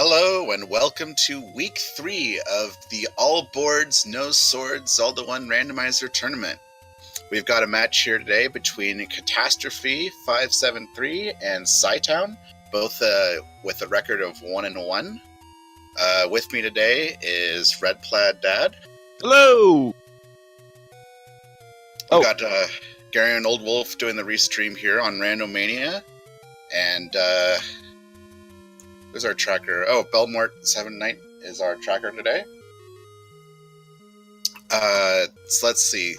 Hello and welcome to week 3 of the all boards, no swords Zelda 1 Randomizer tournament. We've got a match here today between Catastrophe573 and Cytown, both with a record of 1-1. With me today is Red Plaid Dad. Hello! We've got Gary and Old Wolf doing the restream here on Randomania. And who's our tracker? Oh, Belmort79 is our tracker today. So let's see.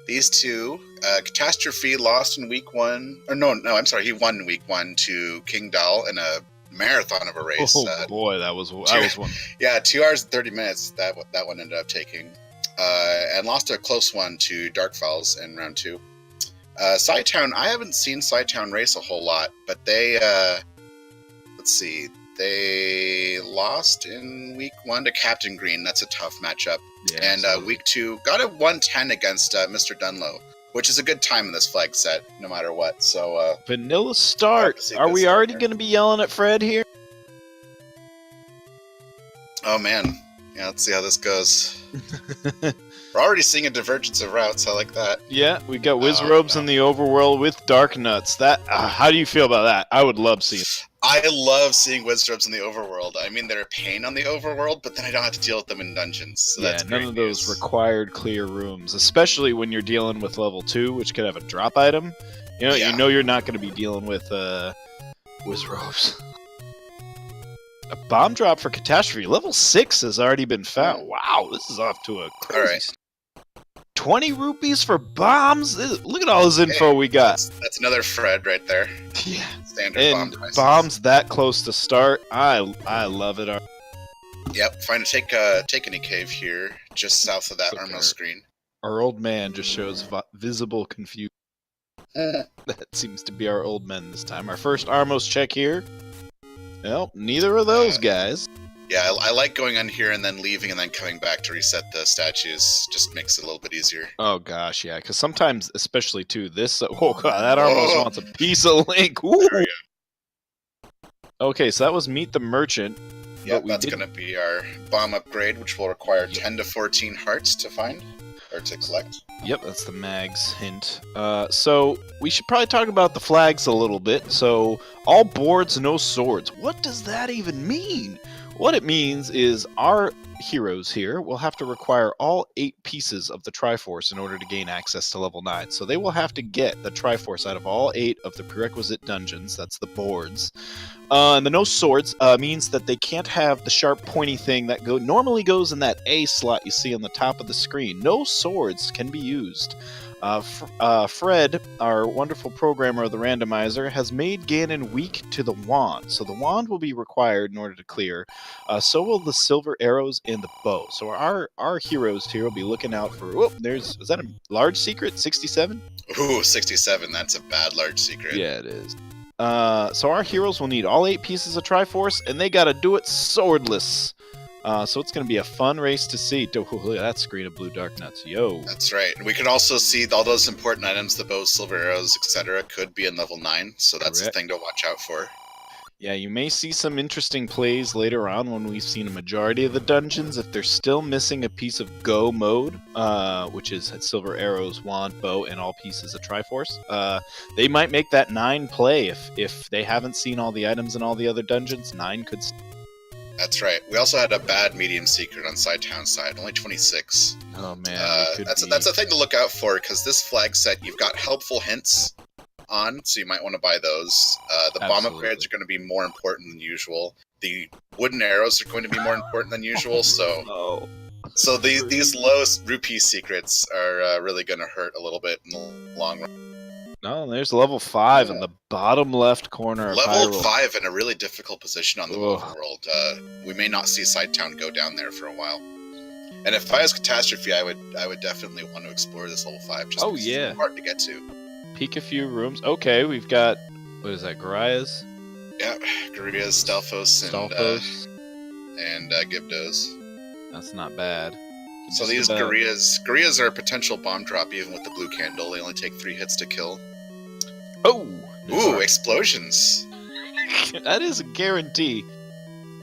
These two, Catastrophe lost in week 1. Or no, I'm sorry. He won in week 1 to King Dal in a marathon of a race. Oh boy, that was one. Yeah, 2 hours and 30 minutes. That one ended up taking, and lost a close one to Dark Falls in round 2. Cytown, I haven't seen Cytown race a whole lot, but they, let's see, they lost in week 1 to Captain Green. That's a tough matchup. Yeah, and week 2 got a 110 against Mr. Dunlow, which is a good time in this flag set, no matter what. So vanilla start. Are we already going to be yelling at Fred here? Oh man, yeah. Let's see how this goes. We're already seeing a divergence of routes. I like that. Yeah, we got Wizrobes in the overworld with Dark Nuts. That how do you feel about that? I would love seeing it. I love seeing Wizrobes in the overworld. I mean, they're a pain on the overworld, but then I don't have to deal with them in dungeons. So yeah, that's none of those required clear rooms, especially when you're dealing with level 2, which could have a drop item. You know you're not going to be dealing with Wizrobes. A bomb drop for Catastrophe. Level 6 has already been found. Wow, this is off to a crazy start. 20 rupees for bombs? Look at all this info we got. That's another Fred right there. Yeah. Standard and bomb prices. Bombs that close to start. I love it. Yep, find a take any cave here, just south of that Armo screen. Our old man just shows visible confusion. That seems to be our old men this time. Our first Armos check here. Well, neither of those guys. Yeah, I like going on here and then leaving and then coming back to reset the statues. Just makes it a little bit easier. Oh gosh, yeah, because sometimes, especially too, this... oh god, that almost wants a piece of Link. Ooh. Okay, so that was Meet the Merchant. Yeah, that's going to be our bomb upgrade, which will require 10 to 14 hearts to find, or to collect. Yep, that's the Mag's hint. So, we should probably talk about the flags a little bit. So, all boards, no swords. What does that even mean? What it means is our heroes here will have to require all 8 pieces of the Triforce in order to gain access to level 9. So they will have to get the Triforce out of all 8 of the prerequisite dungeons, that's the boards. And the no swords means that they can't have the sharp pointy thing that normally goes in that A slot you see on the top of the screen. No swords can be used. Fred, our wonderful programmer of the randomizer, has made Ganon weak to the wand, so the wand will be required in order to clear. So will the silver arrows and the bow. So our heroes here will be looking out for... Whoop, is that a large secret? 67? Ooh, 67. That's a bad large secret. Yeah, it is. So our heroes will need all 8 pieces of Triforce, and they gotta do it swordless. So it's going to be a fun race to see. Oh, look at that screen of blue Dark Nuts. Yo. That's right. We can also see all those important items, the bows, silver arrows, etc. could be in level 9, so that's the thing to watch out for. Yeah, you may see some interesting plays later on when we've seen a majority of the dungeons. If they're still missing a piece of Go mode, which is silver arrows, wand, bow, and all pieces of Triforce, they might make that 9 play. If they haven't seen all the items in all the other dungeons, 9 could... That's right. We also had a bad medium secret on Cytown's side, only 26. Oh man, that's a thing to look out for, because this flag set, you've got helpful hints on, so you might want to buy those. The bomb upgrades are going to be more important than usual. The wooden arrows are going to be more important than usual, so these low rupee secrets are really going to hurt a little bit in the long run. No, there's level 5 in the bottom left corner of Level 5 in a really difficult position on the overworld. We may not see Cytown go down there for a while. And if I was Catastrophe, I would definitely want to explore this level 5. Just because it's hard to get to. Peek a few rooms. Okay, we've got, what is that, Garias? Yeah, Garias, Stalfos, and Gibdos. That's not bad. So these Garias are a potential bomb drop even with the blue candle. They only take 3 hits to kill. Oh! Ooh, explosions! That is a guarantee.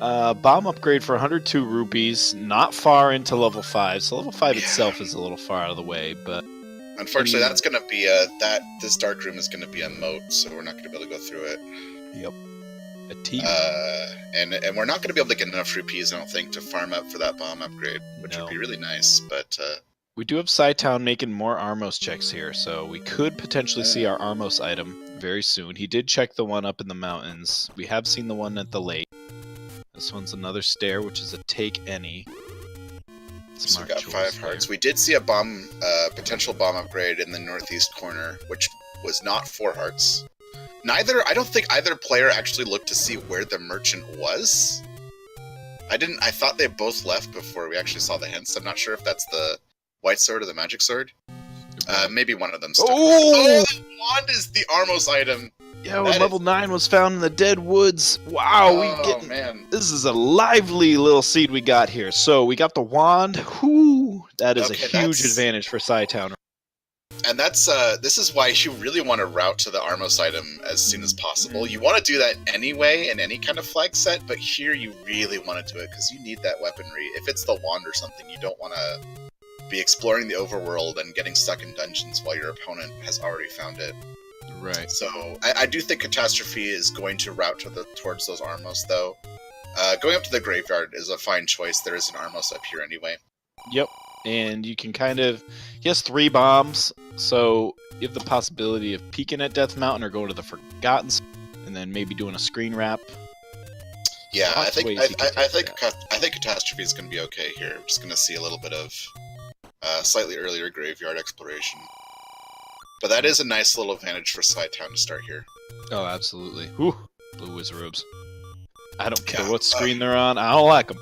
Bomb upgrade for 102 rupees, not far into level 5. So level 5 itself is a little far out of the way, but unfortunately, that's going to be this dark room is going to be a moat, so we're not going to be able to go through it. Yep. A T. And we're not going to be able to get enough rupees, I don't think, to farm up for that bomb upgrade, which would be really nice. But we do have Cytown making more Armos checks here, so we could potentially see our Armos item very soon. He did check the one up in the mountains. We have seen the one at the lake. This one's another stair, which is a take any. So we got 5 hearts. We did see a bomb, potential bomb upgrade in the northeast corner, which was not 4 hearts. I don't think either player actually looked to see where the merchant was. I thought they both left before we actually saw the hints. I'm not sure if that's the white sword or the magic sword. Maybe one of them stuck. Oh, the wand is the Armos item. Yeah, when level 9 was found in the dead woods. Wow, man. This is a lively little seed we got here. So we got the wand. Whoo, that is a huge advantage for Cytown. And this is why you really want to route to the Armos item as soon as possible. You want to do that anyway in any kind of flag set, but here you really want to do it because you need that weaponry. If it's the wand or something, you don't want to be exploring the overworld and getting stuck in dungeons while your opponent has already found it. Right. So I do think Catastrophe is going to route towards those Armos, though. Going up to the graveyard is a fine choice. There is an Armos up here anyway. Yep. And you can he has 3 bombs, so you have the possibility of peeking at Death Mountain or going to the Forgotten, and then maybe doing a screen wrap. Yeah, I think Catastrophe is going to be okay here. I'm just going to see a little bit of slightly earlier graveyard exploration. But that is a nice little advantage for Cytown to start here. Oh, absolutely. Whew. Blue Wizarobes. I don't care what screen they're on. I don't like them.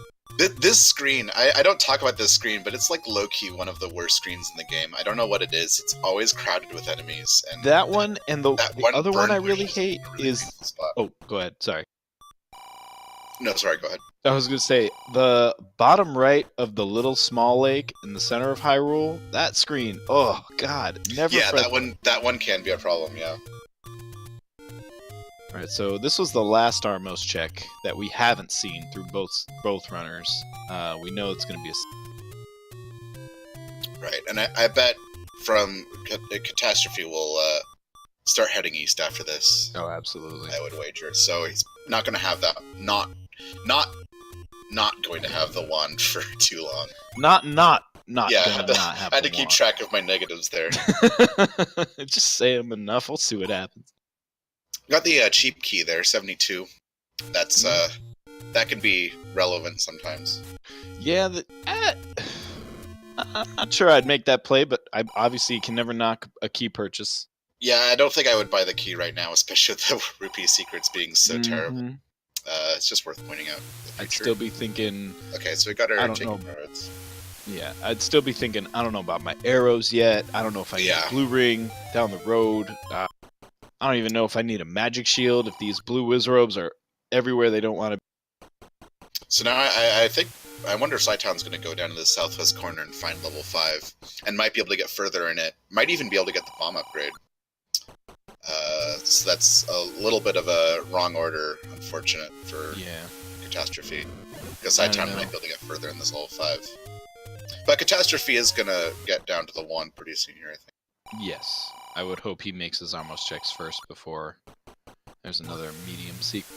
This screen, I don't talk about this screen, but it's like low-key one of the worst screens in the game. I don't know what it is. It's always crowded with enemies. And that one and the other one I really hate is... Oh, go ahead. Sorry. No, sorry, go ahead. I was going to say, the bottom right of the little small lake in the center of Hyrule, that screen, oh, God, never... Yeah, that one can be a problem, yeah. Alright, so this was the last Armos check that we haven't seen through both runners. We know it's going to be a... Right, and I bet from Catastrophe will start heading east after this. Oh, absolutely. I would wager. So he's not going to have that... Not going to have the wand for too long. Not gonna not have I had to keep track of my negatives there. Just say them enough. We'll see what happens. Got the cheap key there, 72. That's that can be relevant sometimes. Yeah, I'm not sure I'd make that play, but I obviously can never knock a key purchase. Yeah, I don't think I would buy the key right now, especially with the rupee secrets being so terrible. It's just worth pointing out. I'd still be thinking... Okay, so we got our taking cards. Yeah, I'd still be thinking, I don't know about my arrows yet. I don't know if I need a blue ring down the road. I don't even know if I need a magic shield, if these blue Wizarobes are everywhere they don't want to be. So now I wonder if Cytown's going to go down to the southwest corner and find level 5, and might be able to get further in it. Might even be able to get the bomb upgrade. So that's a little bit of a wrong order, unfortunate for Catastrophe. Because Cytown might be able to get further in this level 5. But Catastrophe is going to get down to the wand pretty soon here, I think. Yes. I would hope he makes his Armos checks first before there's another medium secret.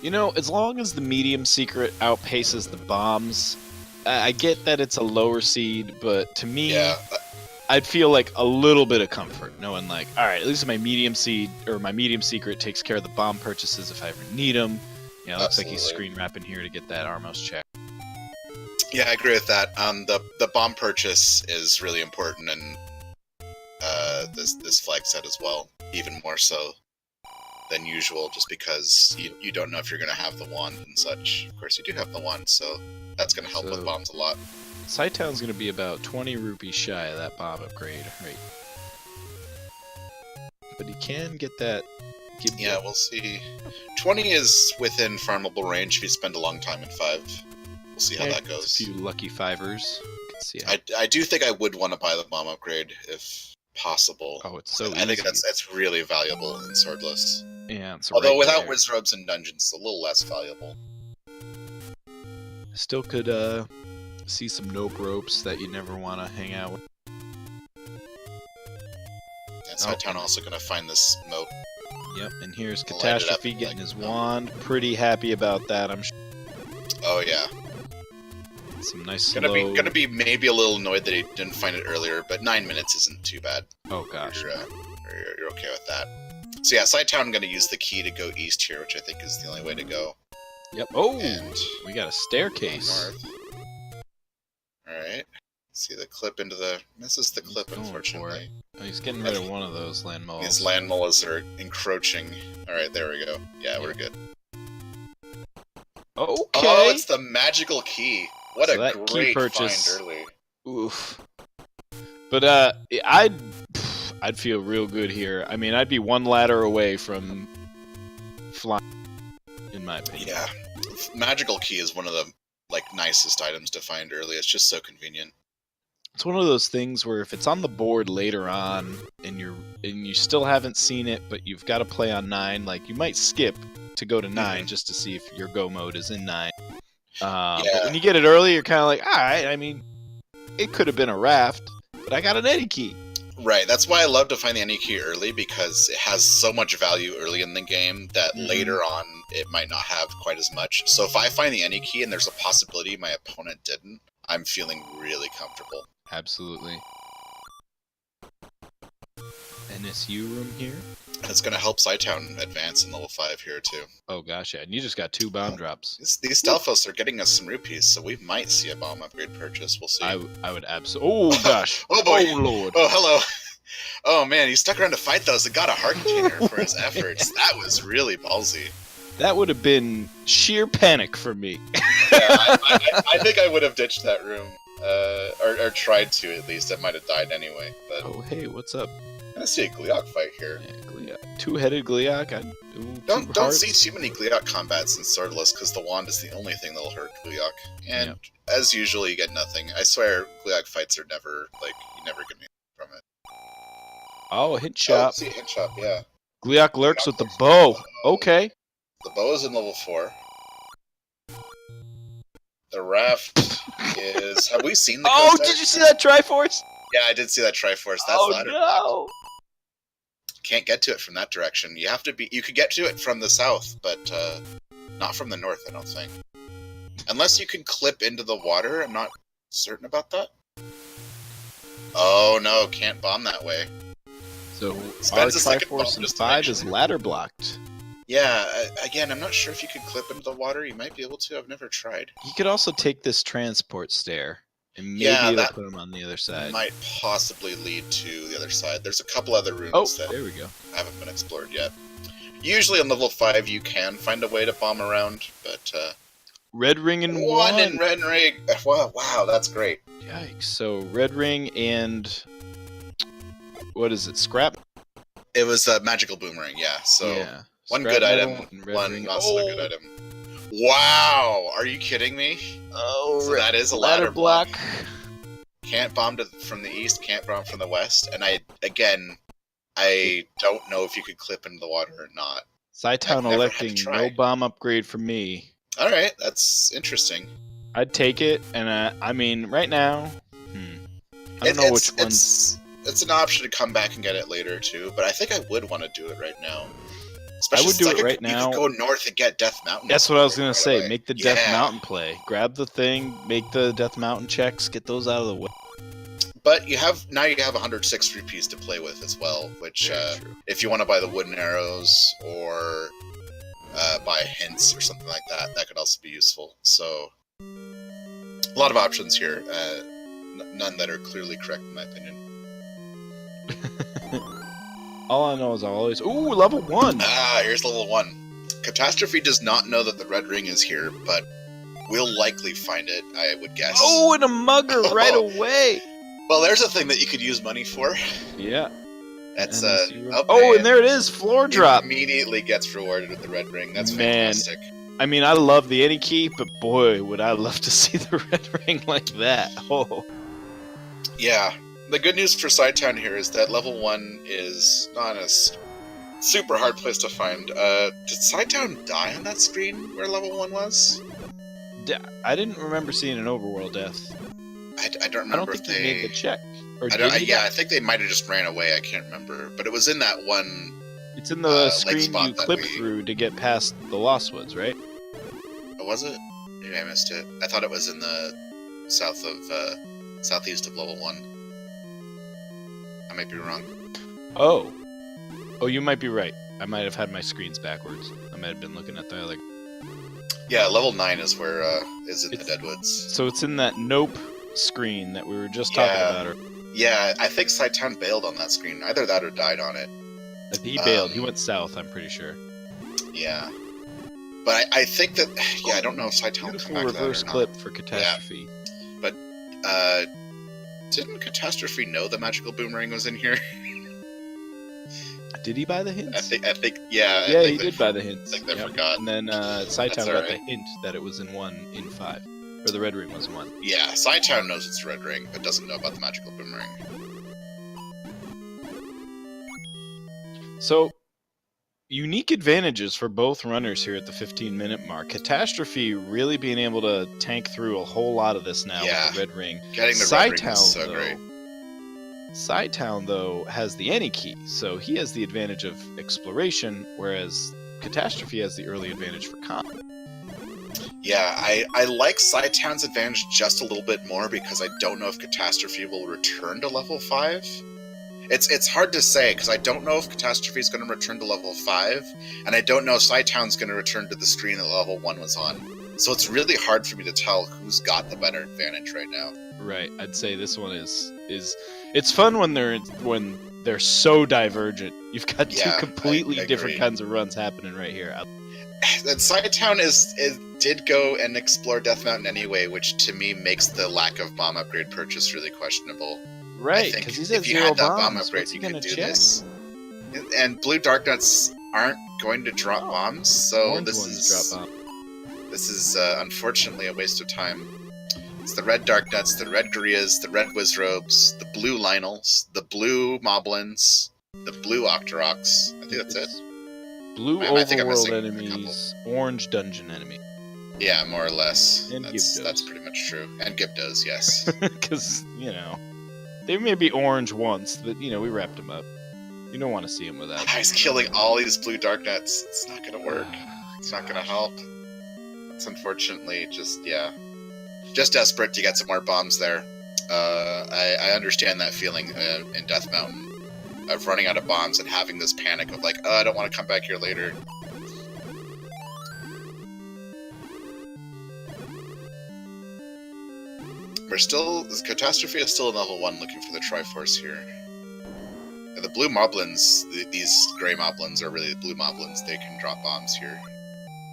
You know, as long as the medium secret outpaces the bombs, I get that it's a lower seed, but to me, I'd feel like a little bit of comfort knowing, like, all right, at least my medium seed or my medium secret takes care of the bomb purchases if I ever need them. You know, it looks like he's screen wrapping here to get that Armos check. Yeah, I agree with that. The bomb purchase is really important in this flag set as well, even more so than usual, just because you don't know if you're going to have the wand and such. Of course, you do have the wand, so that's going to help with bombs a lot. Cytown's going to be about 20 rupees shy of that bomb upgrade, right? But he can get that... Yeah, we'll see. 20 is within farmable range if you spend a long time in 5. We'll see how that goes. A few lucky fivers. See I do think I would want to buy the bomb upgrade if possible. Oh, it's so easy. I think that's really valuable in Swordless. Yeah, it's although without Wizarobes and Dungeons, it's a little less valuable. Still could see some nope ropes that you never want to hang out with. And Cytown also gonna find this moat. Yep, and here's Light it up Catastrophe and, getting like, his wand. Pretty happy about that, I'm sure. Oh yeah. Some nice Gonna slow... be maybe a little annoyed that he didn't find it earlier, but 9 minutes isn't too bad. Oh gosh. You're okay with that. So yeah, Cytown, I'm gonna use the key to go east here, which I think is the only way to go. Yep. Oh, And we got a staircase. north. Alright. See the clip into the... This is the clip, going for unfortunately. Oh, he's getting rid of one of those land malls. These land mollas are encroaching. Alright, there we go. Yeah, we're good. Okay. Oh, it's the magical key. What So a that key great purchase. find early. Oof. But I'd feel real good here. I mean, I'd be one ladder away from flying, in my opinion. Yeah. Magical key is one of the nicest items to find early. It's just so convenient. It's one of those things where if it's on the board later on and you still haven't seen it, but you've got to play on 9, like you might skip to go to 9 just to see if your go mode is in 9. But when you get it early, you're kind of like, all right. I mean, it could have been a raft, but I got an Eddie key. Right. That's why I love to find the any key early, because it has so much value early in the game that later on it might not have quite as much. So if I find the any key and there's a possibility my opponent didn't, I'm feeling really comfortable. Absolutely. NSU room here. And it's going to help Cytown advance in level 5 here too. Oh gosh, yeah, and you just got 2 bomb drops. These Stelphos are getting us some rupees, so we might see a bomb upgrade purchase. We'll see. I would absolutely... Oh gosh. Oh boy. Oh lord. Oh, hello. Oh man, he stuck around to fight those and got a heart container for his efforts. That was really ballsy. That would have been sheer panic for me. Yeah, I think I would have ditched that room. Or tried to, at least. I might have died anyway. But Oh hey, what's up? I see a Gleeok fight here. Yeah, Gleeok. 2-headed Gleeok. Don't see too many Gleeok combats in Swordless, because the wand is the only thing that'll hurt Gleeok. And as usual, you get nothing. I swear, Gleeok fights are never, you never get anything from it. Oh, hint Oh, shot. see, hit shot, yeah. Gleeok lurks with the bow. Okay. The bow is in level 4. The raft is... Have we seen the Oh, coast did you see that Triforce? Yeah, I did see that Triforce. That's Oh ladder. no. Can't get to it from that direction. You have to be... You could get to it from the south, but not from the north, I don't think. Unless you can clip into the water. I'm not certain about that. Oh no, can't bomb that way. So Spends our a second Triforce bomb in just to 5 make is sure. ladder blocked. Yeah, again, I'm not sure if you could clip into the water. You might be able to. I've never tried. You could also take this transport stair, and maybe Yeah, it'll that put him on the other side. Might possibly lead to the other side. There's a couple other rooms Oh, that there we go. haven't been explored yet. Usually on level 5 you can find a way to bomb around, but Red ring and one in red ring. Wow, that's great. Yikes! So red ring and what is it? Scrap. It was a magical boomerang, yeah. So yeah. one Scrap good metal item, and red one ring. not so good item. Wow, are you kidding me? Oh, So that is a ladder block. Can't bomb from the east, can't bomb from the west, and I don't know if you could clip into the water or not. Cytown I've never had to electing try. no bomb upgrade for me. All right, that's interesting. I'd take it, and I mean, right now, I don't know which ones. It's an option to come back and get it later too, but I think I would want to do it right now. I would Especially do it right now. You could go north and get Death Mountain. That's what I was gonna right say. away. Make the Death Yeah. Mountain play. Grab the thing, make the Death Mountain checks, get those out of the way. But you have 106 rupees to play with as well, which Very true. if you want to buy the wooden arrows or buy hints or something like that, that could also be useful. So a lot of options here. None that are clearly correct in my opinion. All I know is I'll always... Ooh, level 1! Ah, here's level 1. Catastrophe does not know that the red ring is here, but will likely find it, I would guess. Oh, and a mugger right away! Well, there's a thing that you could use money for. Yeah. That's And man. and there it is! Floor drop! Immediately gets rewarded with the red ring. That's Man. fantastic. I mean, I love the Eddie key, but boy, would I love to see the red ring like that. Oh. Yeah. The good news for Cytown here is that level 1 is not a super hard place to find. Did Cytown die on that screen where level 1 was? I didn't remember seeing an overworld death. I don't remember I don't think if he made the check. Or I did don't. he? Yeah, I think they might have just ran away. I can't remember, but it was in that one. It's in the lake screen spot you that clip we- through to get past the Lost Woods, right? Oh, was it? Maybe I missed it. I thought it was in the southeast of level 1. I might be wrong. Oh, you might be right. I might have had my screens backwards. I might have been looking at the other. Yeah, level 9 is where is in the It's- Deadwoods. So it's in that Nope screen that we were just talking Yeah. about. Or Yeah, I think Cytown bailed on that screen. Either that or died on it. he bailed. He went south. I'm pretty sure. Yeah. But I think that... Yeah, I don't know if Cytown will Beautiful come back to that reverse or not. clip for Catastrophe. Didn't Catastrophe know the magical boomerang was in here? Did he buy the hints? I think yeah. Yeah, I he think did buy the hints. I think they Yep. forgot. And then Cytown got alright. the hint that it was in 1 in 5. Or the red ring was in 1. Yeah, Cytown knows it's Red Ring, but doesn't know about the magical boomerang. So, unique advantages for both runners here at the 15-minute mark. Catastrophe really being able to tank through a whole lot of this now Yeah. with the red ring. Getting the Red Ring Cytown, is so though, great. Cytown, though, has the any key, so he has the advantage of exploration, whereas Catastrophe has the early advantage for combat. Yeah, I like Cytown's advantage just a little bit more because I don't know if Catastrophe will return to level 5. It's hard to say because I don't know if Catastrophe is going to return to level 5, and I don't know if Cytown's going to return to the screen that level 1 was on. So it's really hard for me to tell who's got the better advantage right now. Right, I'd say this one is it's fun when they're so divergent. You've got two Yeah, completely I different agree. kinds of runs happening right here. And Cytown did go and explore Death Mountain anyway, which to me makes the lack of bomb upgrade purchase really questionable. I Right, think because he's if at you 0 had that bomb bombs. upgrade, What's he you gonna could do check? this. And blue dark nuts aren't going to drop bombs, so Orange this ones is drop bomb. this is unfortunately a waste of time. It's the red dark nuts, the red Gorias, the red Wizrobes, the blue Lionels, the blue Moblins, the blue Octoroks. I think that's it. It's blue I think I'm overworld missing a enemies, orange dungeon enemy. Yeah, more or less. And That's Gyptos. pretty much true. And Gyptos, yes. Because, they may be orange once, but, we wrapped them up. You don't want to see them without. He's killing all these blue dark nuts. It's not gonna work. It's not gonna help. It's unfortunately just desperate to get some more bombs there. I understand that feeling in Death Mountain of running out of bombs and having this panic of like, I don't want to come back here later. Catastrophe is still in level 1 looking for the Triforce here. The blue Moblins, these gray Moblins are really the blue Moblins. They can drop bombs here.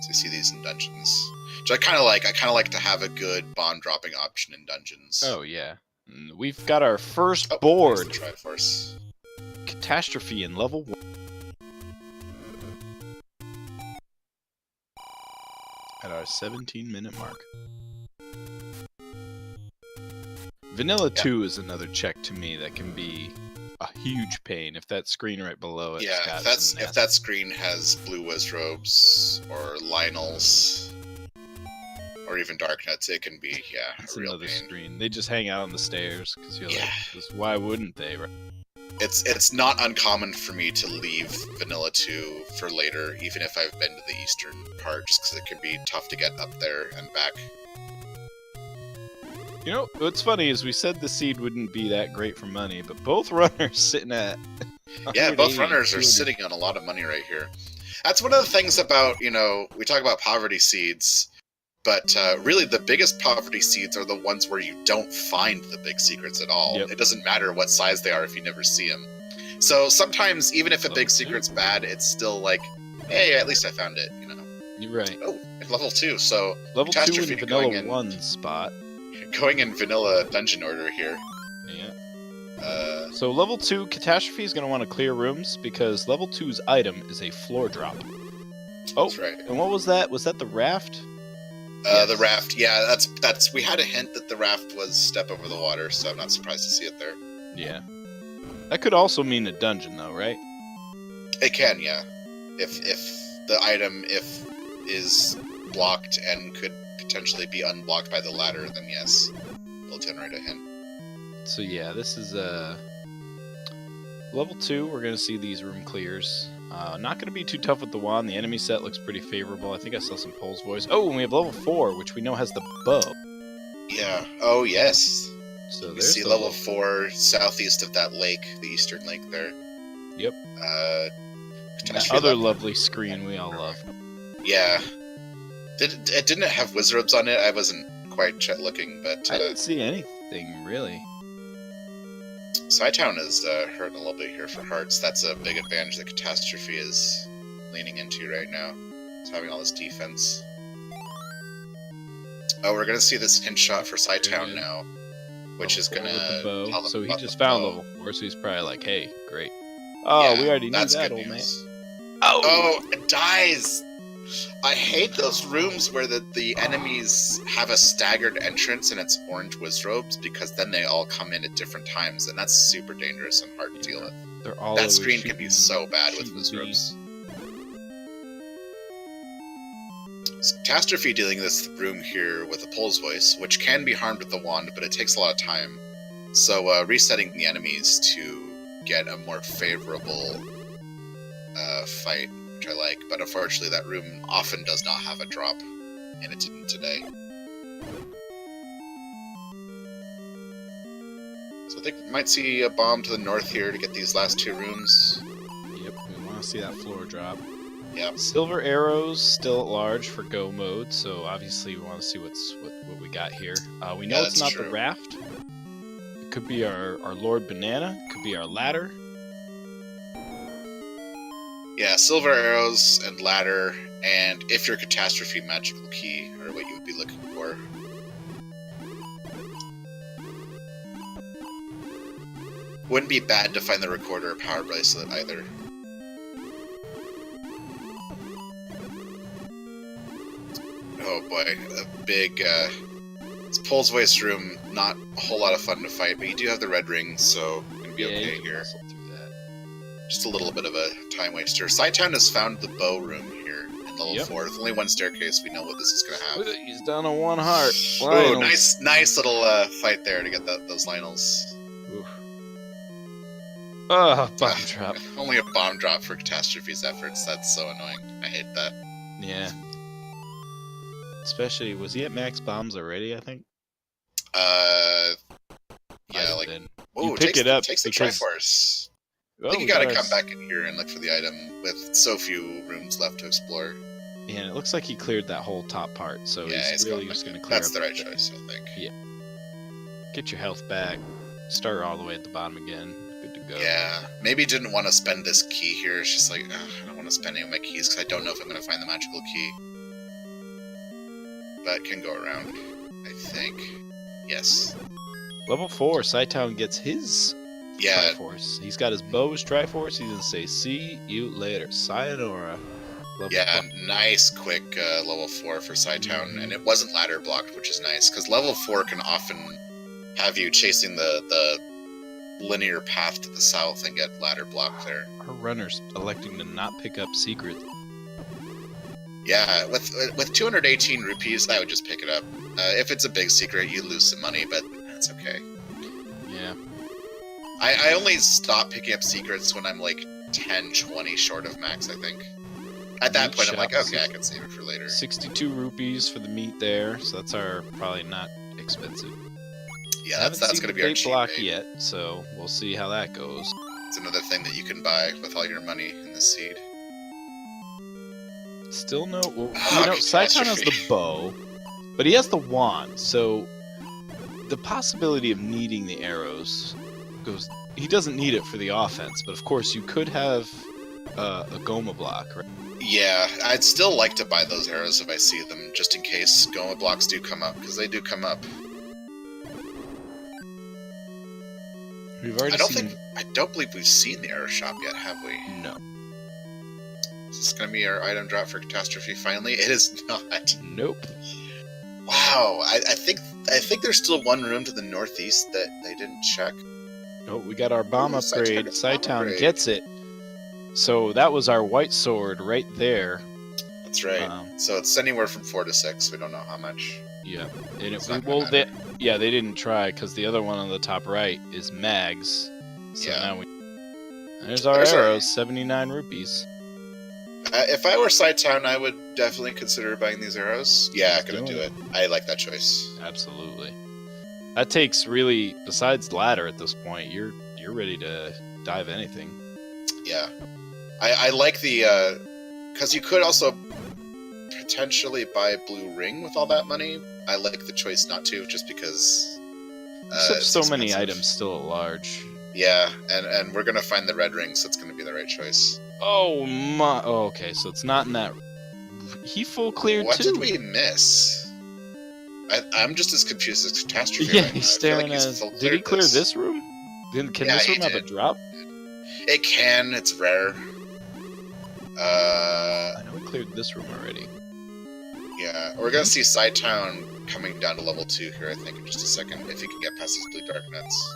So you see these in dungeons. Which I kind of like. I kind of like to have a good bomb dropping option in dungeons. Oh, yeah. And we've got our first Oh, board. there's the Triforce. Catastrophe in level 1. At our 17-minute mark. Vanilla 2 is another check to me that can be a huge pain if that screen right below it. Yeah, if that screen has blue Wizrobes or Lionels or even Darknuts, it can be It's a real another pain. screen. They just hang out on the stairs because you're Yeah. like, 'cause why wouldn't they? Right? It's not uncommon for me to leave Vanilla 2 for later, even if I've been to the eastern part, just because it can be tough to get up there and back. What's funny is we said the seed wouldn't be that great for money, but both runners sitting at Yeah, both 180, runners are 200. sitting on a lot of money right here. That's one of the things about, we talk about poverty seeds, but really the biggest poverty seeds are the ones where you don't find the big secrets at all. Yep. It doesn't matter what size they are if you never see them. So sometimes, even if a Level big 2. secret's bad, it's still like, hey, at least I found it, You're right. Oh, at level 2, so Level 2 Catastrophe in going Vanilla in. 1 spot. going in vanilla dungeon order here. Yeah. So level 2 Catastrophe is going to want to clear rooms because level 2's item is a floor drop. Oh, That's right. and what was that? Was that the raft? The raft, yeah, that's. We had a hint that the raft was step over the water, so I'm not surprised to see it there. Yeah. That could also mean a dungeon, though, right? It can, yeah. If the item is blocked and could potentially be unblocked by the ladder, then yes, it'll generate a hint. So yeah, this is level 2. We're gonna see these room clears. Not gonna be too tough with the wand. The enemy set looks pretty favorable. I think I saw some Pole's voice. Oh, and we have level 4, which we know has the bow. Yeah. Oh yes. So We there's see the level 4 southeast of that lake, the eastern lake there. Yep. That Catastrophe other 11. lovely screen we all love. Yeah. Didn't it have wizards on it? I wasn't quite looking, but I didn't see anything really. Cytown is hurting a little bit here for hearts. That's a big advantage that Catastrophe is leaning into right now. It's having all this defense. Oh, we're gonna see this hint shot for Cytown now, which is gonna with the bow. tell them So he about just the found bow. level 4, so he's probably like, hey, great. Oh, Yeah, we already knew that's that, good old man. news. Oh! Oh, it dies! I hate those rooms where the enemies have a staggered entrance and it's orange whiz robes, because then they all come in at different times, and that's super dangerous and hard to deal with. They're all That always screen can be so bad with shooting whiz bees. robes. Catastrophe dealing this room here with a Pole's voice, which can be harmed with the wand, but it takes a lot of time. So resetting the enemies to get a more favorable fight, which I like, but unfortunately that room often does not have a drop, and it didn't today. So I think we might see a bomb to the north here to get these last 2 rooms. Yep, we want to see that floor drop. Yep. Silver arrows still at large for go mode, so obviously we want to see what we got here. We know Yeah, it's that's not true. the raft. It could be our Lord Banana. It could be our ladder. Yeah, silver arrows and ladder, and if your Catastrophe magical key are what you would be looking for. Wouldn't be bad to find the recorder or power bracelet either. Oh boy, a big, it's Pole's voice room, not a whole lot of fun to fight, but you do have the red ring, so you're gonna be okay you can here. muscle through that. Just a little bit of a time waster. Cytown has found the bow room here in level Yep. 4. With only 1 staircase, we know what this is gonna have. He's down on 1 heart. Oh, Lionel's. nice little fight there to get those Lionels. Oof. Oh, bomb drop. Only a bomb drop for Catastrophe's efforts. That's so annoying. I hate that. Yeah. Especially, was he at max bombs already, I think? Yeah, Might like, have been. oh, You pick it up takes the because- Triforce. I Oh, think you we gotta got come our- back in here and look for the item with so few rooms left to explore. Yeah, and it looks like he cleared that whole top part, so Yeah, he's he's really going just back going to in. clear That's up the right there. choice, I think. Get your health back. Start all the way at the bottom again. Good to go. Yeah, maybe didn't want to spend this key here. It's just like, I don't want to spend any of my keys because I don't know if I'm going to find the magical key. But can go around, I think. Yes. Level 4, Cytown gets his Yeah, Triforce. He's got his bow as Triforce. He's going to say, see you later. Sayonara. Level yeah, 4. nice quick level 4 for Cytown, and it wasn't ladder blocked, which is nice, because level 4 can often have you chasing the linear path to the south and get ladder blocked there. Our runner's electing to not pick up secret. Yeah, with 218 rupees, I would just pick it up. If it's a big secret, you lose some money, but that's okay. Yeah. I only stop picking up secrets when I'm like 10, 20 short of max, I think. At that Meat point, I'm like, shop, okay, I can save it for later. 62 rupees for the meat there, so that's our probably not expensive. Yeah, Haven't that's seen going to the be our bait cheap block bait. yet, so we'll see how that goes. It's another thing that you can buy with all your money in the seed. Still no. Well, Ah, you know, Cytown has the Catastrophe. bow, but he has the wand, so the possibility of needing the arrows goes. He doesn't need it for the offense, but of course you could have a Goma block, right? Yeah, I'd still like to buy those arrows if I see them, just in case Goma blocks do come up, because they do come up. We've already I don't believe we've seen the arrow shop yet, have we? No. Is this going to be our item drop for Catastrophe finally? It is not. Nope. Wow, I think there's still one room to the northeast that they didn't check. Oh, we got our bomb Ooh, upgrade. Cytown Cytown upgrade. gets it. So that was our white sword right there. That's right. So it's anywhere from 4 to 6. We don't know how much. Yeah, and It's not gonna matter. they didn't try because the other one on the top right is mags. So Yeah. now there's our arrows, 79 rupees. If I were Cytown, I would definitely consider buying these arrows. Yeah, He's gonna do doing it. I like that choice. Absolutely. That takes really, besides ladder at this point, you're ready to dive anything. Yeah, I like the because you could also potentially buy a blue ring with all that money. I like the choice not to, just because. Except so many expensive. items still at large. Yeah, and we're gonna find the red ring, so it's gonna be the right choice. Oh my! Oh, okay, so it's not in that. He full cleared What too. did we miss? I'm just as confused as Catastrophe. Yeah, right now. he's I feel staring like at. Did he clear this room? Can Yeah, this he room have a did. drop? It can. It's rare. I know we cleared this room already. Yeah, we're gonna see Cytown coming down to level 2 here, I think, in just a second, if he can get past these blue dark nuts.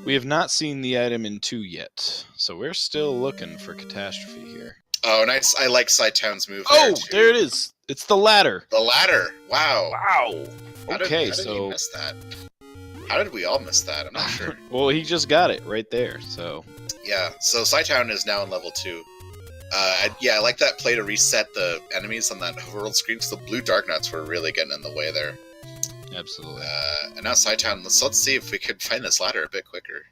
We have not seen the item in 2 yet, so we're still looking for Catastrophe here. Oh, nice. I like Cytown's move. Oh, there it is. It's the ladder. The ladder. Wow. Wow. Okay, how did so he miss that? How did we all miss that? I'm not sure. well, he just got it right there. So Yeah. So Cytown is now in level 2. I like that play to reset the enemies on that overworld screen, because the blue dark nuts were really getting in the way there. absolutely. And now Cytown. Let's see if we could find this ladder a bit quicker.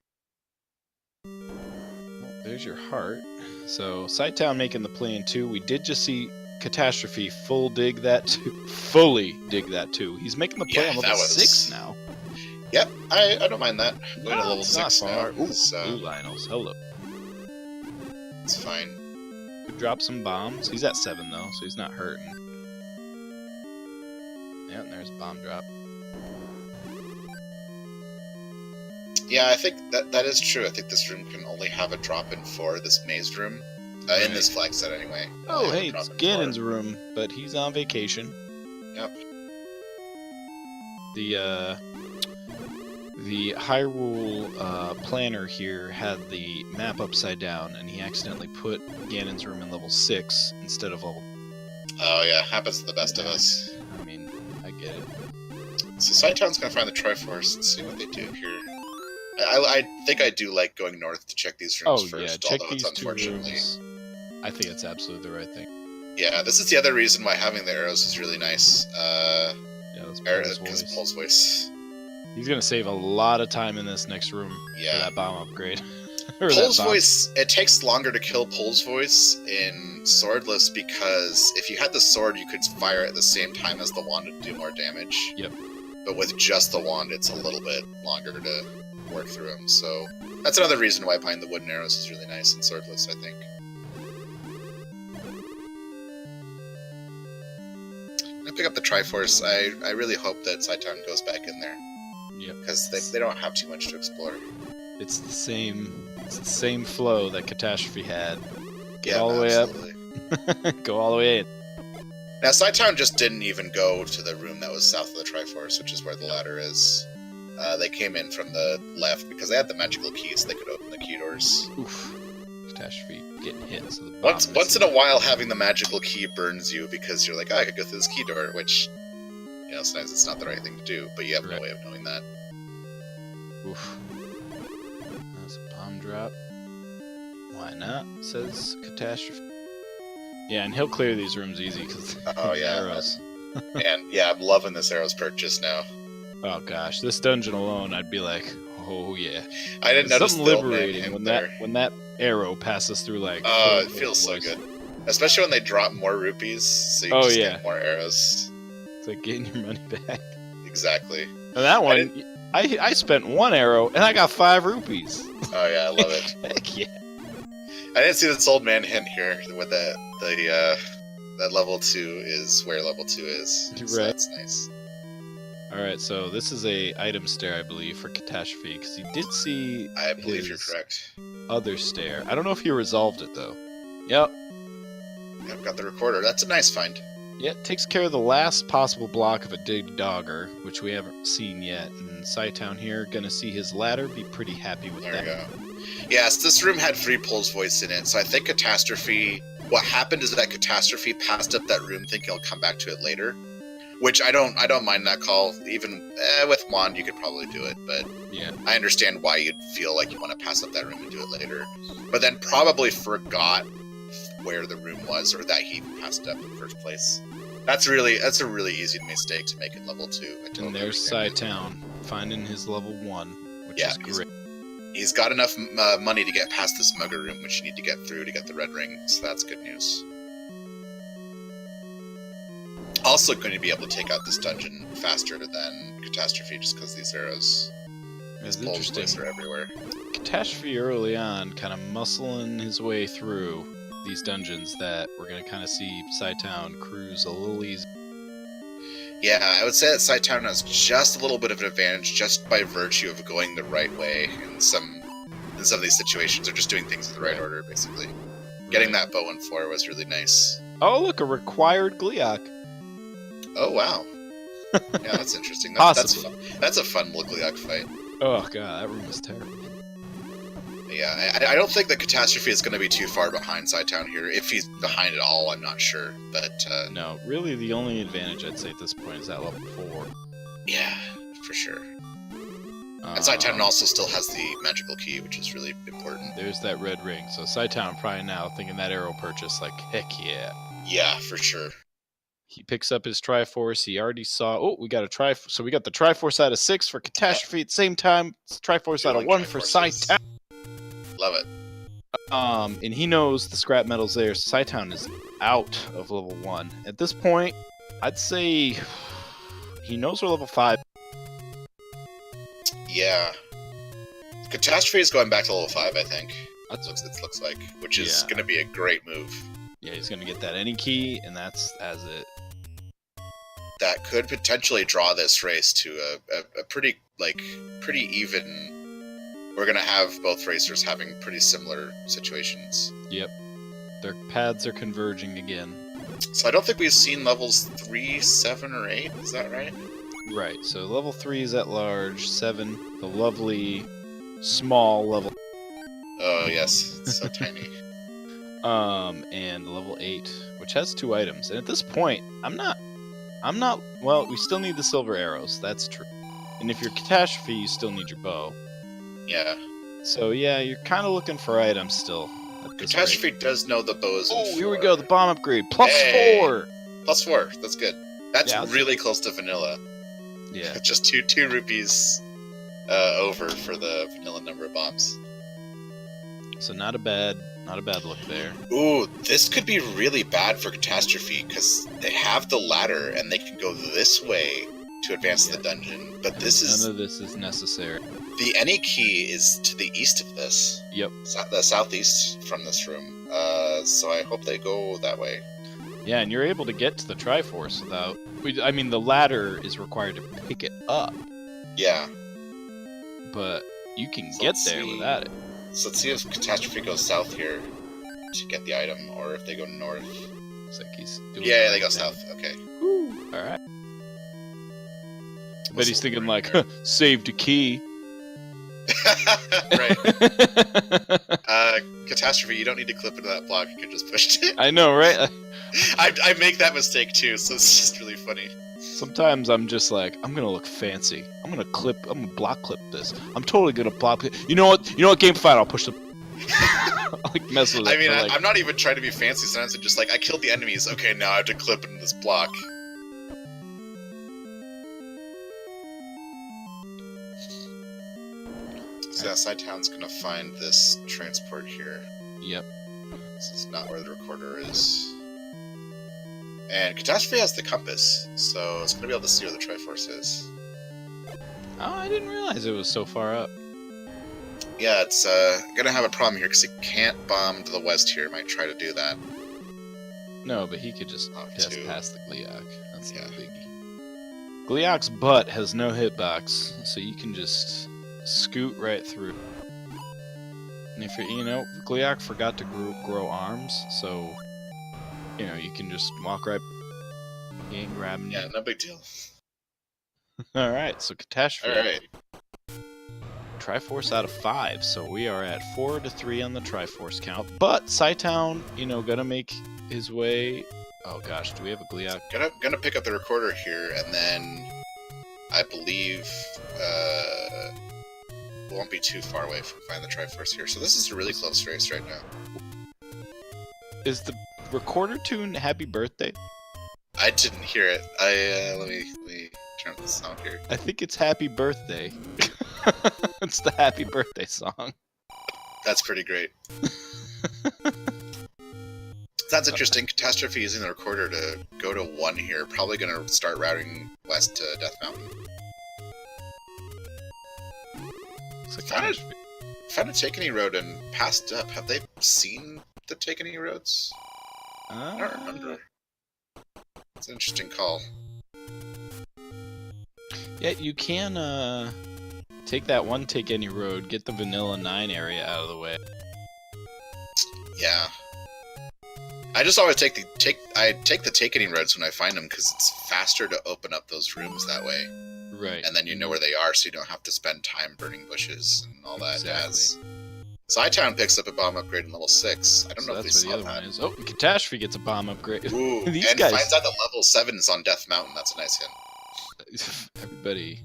Well, there's your heart. So Cytown making the play in 2. We did just see Catastrophe fully dig that too. He's making the play Yeah, on that level was- 6 now. Yep, I don't mind that. Going to level it's not 6 now. far. Ooh, It's, blue Lionels. Hello. it's fine. Drop some bombs. He's at 7 though, so he's not hurting. Yeah, and there's bomb drop. Yeah, I think that is true. I think this room can only have a drop in 4, this maze room. In this flag set, anyway. Oh, Only have a hey, drop it's in 4. Ganon's room, but he's on vacation. Yep. The Hyrule planner here had the map upside down, and he accidentally put Ganon's room in level 6 instead of level. Oh, yeah, happens to the best of us. I mean, I get it. So Cytown's gonna find the Triforce and see what they do here. I think I do like going north to check these rooms Oh first, yeah, check although it's these 2 unfortunately. rooms. I think it's absolutely the right thing. Yeah, this is the other reason why having the arrows is really nice. Yeah, that's Paul's Because voice. Paul's voice. He's gonna save a lot of time in this next room for Yeah. that bomb upgrade. Or that Pole's bomb. voice, it takes longer to kill Pole's voice in Swordless, because if you had the sword, you could fire at the same time as the wand to do more damage. Yep. But with just the wand, it's a little bit longer to work through them. So that's another reason why buying the wooden arrows is really nice in Swordless, I think. I'm gonna pick up the Triforce. I really hope that Cytown goes back in there, Yep. because they don't have too much to explore. It's the same flow that Catastrophe had. Get Yeah, all the way absolutely. up. Go all the way in. Now, Cytown just didn't even go to the room that was south of the Triforce, which is where the ladder is. They came in from the left because they had the magical key, so they could open the key doors. Oof. Catastrophe getting hit. So the bomb Once in a while, having the magical key burns you because you're like, oh, I could go through this key door, which, sometimes it's not the right thing to do, but you have no way of knowing that. Oof. That's a bomb drop. Why not? Says Catastrophe. Yeah, and he'll clear these rooms easy because Oh, yeah. arrows. And yeah, I'm loving this arrows purchase now. Oh gosh, this dungeon alone, I'd be like, oh yeah. I didn't There's notice something the old man liberating hint when there. that arrow passes through like. Oh, it full feels so voice. good. Especially when they drop more rupees, so you Oh, just yeah. get more arrows. It's like getting your money back. Exactly. And that one, I spent 1 arrow and I got 5 rupees. Oh yeah, I love it. Heck yeah. I didn't see this old man hint here with that level 2 is where level 2 is. So Right. that's nice. Alright, so this is a item stair, I believe, for Catastrophe, because he did see I believe you're his correct. other stair. I don't know if he resolved it, though. Yep. I've got the recorder. That's a nice find. Yeah, it takes care of the last possible block of a Dig Dogger, which we haven't seen yet. And Cytown here, gonna see his ladder, be pretty happy with There that. we go. Yes, this room had free Pole's voice in it, so I think Catastrophe what happened is that Catastrophe passed up that room thinking he'll come back to it later. Which I don't mind that call. Even with Wand, you could probably do it, but Yeah. I understand why you'd feel like you want to pass up that room and do it later. But then probably forgot where the room was, or that he passed it up in the first place. That's a really easy mistake to make in level 2. And there's cytown finding his level 1, which is great. He's got enough money to get past this mugger room, which you need to get through to get the red ring, so that's good news. Also going to be able to take out this dungeon faster than Catastrophe, just because these arrows, It's these interesting. bolts are everywhere. Catastrophe early on, kind of muscling his way through these dungeons that we're going to kind of see cytown cruise a little easy. Yeah, I would say that cytown has just a little bit of an advantage just by virtue of going the right way in some of these situations, or just doing things in the right order, basically. Getting that bow and 4 was really nice. Oh, look, a required Gleeok. Oh, wow. Yeah, that's interesting. Possibly. That's a fun Gleeok fight. Oh, God, that room is terrible. Yeah, I don't think that Catastrophe is going to be too far behind cytown here. If he's behind at all, I'm not sure. But No, really the only advantage I'd say at this point is that level 4. yeah, for sure. And cytown also still has the magical key, which is really important. There's that red ring, so cytown probably now thinking that arrow purchase, like, heck yeah. Yeah, for sure. He picks up his Triforce. He already saw. Oh, we got a Triforce. So we got the Triforce out of 6 for Catastrophe. At the same time, it's Triforce out of 1 for cytown. Love it. And he knows the scrap metal's there. cytown is out of level 1. At this point, I'd say he knows we're level 5. Yeah. Catastrophe is going back to level 5, I think. That's It looks like, which is Yeah. going to be a great move. Yeah, he's gonna get that any key, and that's as it. That could potentially draw this race to a pretty even. We're going to have both racers having pretty similar situations. Yep, their paths are converging again. So I don't think we've seen levels 3, 7, or 8. Is that right? Right. So level 3 is at large. 7, the lovely small level. Oh yes, it's so tiny. And level 8, which has 2 items. And at this point, I'm not. Well, we still need the silver arrows. That's true. And if you're Catastrophe, you still need your bow. Yeah. So yeah, you're kind of looking for items still. At this Catastrophe rate. does know the bows. Oh, here we go. The bomb upgrade. +4. +4. That's good. That's Yeah, really close to vanilla. Yeah. Just two rupees over for the vanilla number of bombs. So not a bad look there. Ooh, this could be really bad for Catastrophe because they have the ladder and they can go this way to advance the dungeon. But None of this is necessary. the any key is to the east of this. Yep. The southeast from this room. So I hope they go that way. Yeah, and you're able to get to the Triforce without. I mean, the ladder is required to pick it up, Yeah. but you can So get let's there see. without it. So let's see if Catastrophe goes south here to get the item, or if they go north. Looks like he's doing Yeah, the they go right thing. south. Okay. All right. But he's thinking like, saved a key. Right. Catastrophe, you don't need to clip into that block. You can just push it. I know, right? I make that mistake too, so it's just really funny. Sometimes I'm just like, I'm gonna look fancy. I'm gonna block clip this. I'm totally gonna block it. You know what? Game fight. I'll push the. I'll like mess with it. I mean, for, like, I'm not even trying to be fancy. Sometimes I'm just like, I killed the enemies. Okay, now I have to clip into this block. So that cytown's gonna find this transport here. Yep. This is not where the recorder is. And Catastrophe has the compass, so it's gonna be able to see where the Triforce is. Oh, I didn't realize it was so far up. Yeah, it's gonna have a problem here because it can't bomb to the west here. It might try to do that. No, but he could just Oh, test two. past the Gleeok. That's Yeah. no biggie. Gleeok's butt has no hitbox, so you can just scoot right through. And if Gleeok forgot to grow arms, so you can just walk right. He ain't grabbing you. Yeah, no big deal. All right, so Catastrophe. All right. Triforce out of 5, so we are at 4-3 on the Triforce count. But cytown, gonna make his way. Oh gosh, do we have a Gliok? Gonna pick up the recorder here, and then I believe we won't be too far away from finding the Triforce here. So this is a really close race right now. Is the recorder tune "Happy Birthday"? I didn't hear it. Let me turn up the sound here. I think it's "Happy Birthday." It's the Happy Birthday song. That's pretty great. That's interesting. Catastrophe using the recorder to go to 1 here. Probably going to start routing west to Death Mountain. Found a Take-Any Road and passed up. Have they seen the Take-Any Roads? I don't remember. It's an interesting call. Yeah, you can take that one Take-Any Road, get the Vanilla 9 area out of the way. Yeah. I just always take the Take-Any Roads when I find them because it's faster to open up those rooms that way. Right. And then you know where they are, so you don't have to spend time burning bushes and all that Exactly. jazz. Cytown picks up a bomb upgrade in level 6. I don't know if we that's saw where the that. other one is. Oh, Catastrophe gets a bomb upgrade. Ooh, These and guys finds out that level 7 is on Death Mountain. That's a nice hint. Everybody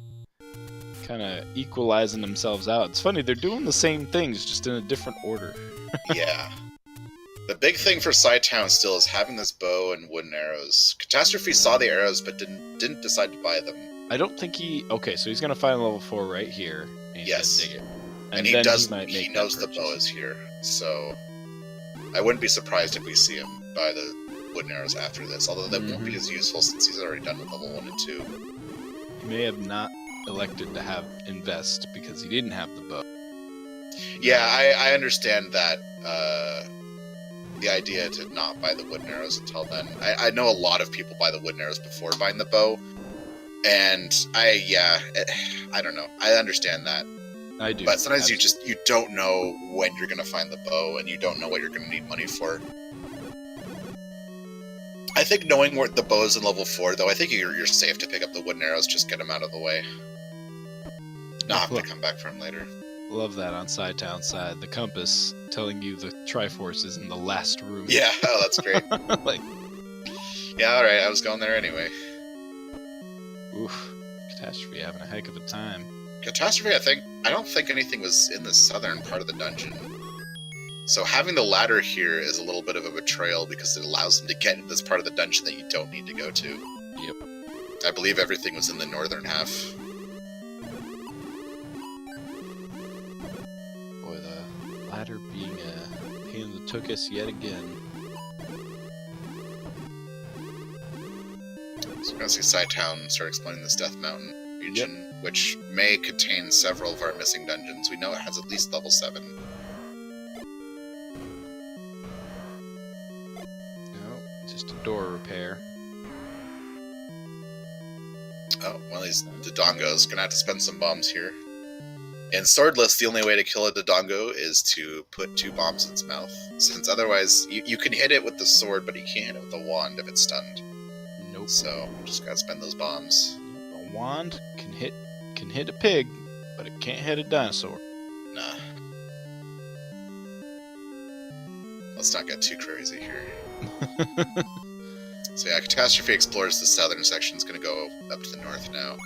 kind of equalizing themselves out. It's funny, they're doing the same things, just in a different order. Yeah. The big thing for Cytown still is having this bow and wooden arrows. Catastrophe saw the arrows, but didn't decide to buy them. I don't think he... Okay, so he's going to find level 4 right here. And he's Yes. gonna dig it. And then he knows the bow is here, so I wouldn't be surprised if we see him buy the wooden arrows after this, although that won't be as useful since he's already done with level 1 and 2. He may have not elected to have invest because he didn't have the bow. Yeah, I understand that, the idea to not buy the wooden arrows until then. I know a lot of people buy the wooden arrows before buying the bow, and I don't know. I understand that. I do. But sometimes you don't know when you're going to find the bow, and you don't know what you're going to need money for. I think knowing where the bow is in level 4, though, I think you're safe to pick up the wooden arrows, just get them out of the way. Not have to come back for them later. Love that on Cytown side. The compass telling you the Triforce is in the last room. Yeah, oh, that's great. Like, yeah, alright, I was going there anyway. oof. Catastrophe having a heck of a time. Catastrophe, I don't think anything was in the southern part of the dungeon. So having the ladder here is a little bit of a betrayal because it allows him to get into this part of the dungeon that you don't need to go to. Yep. I believe everything was in the northern half. Boy, the ladder being a pain in the tuchus yet again. So we're going to see Cytown start exploring this Death Mountain region, which may contain several of our missing dungeons. We know it has at least level 7. No, just a door repair. Oh, one of these Dodongos. Gonna have to spend some bombs here. In Swordless, the only way to kill a Dodongo is to put 2 bombs in its mouth, since otherwise you can hit it with the sword, but you can't hit it with the wand if it's stunned. Nope. So just gotta spend those bombs. A wand can hit a pig, but it can't hit a dinosaur. Nah. Let's not get too crazy here. So yeah, Catastrophe explores the southern section. It's gonna go up to the north now,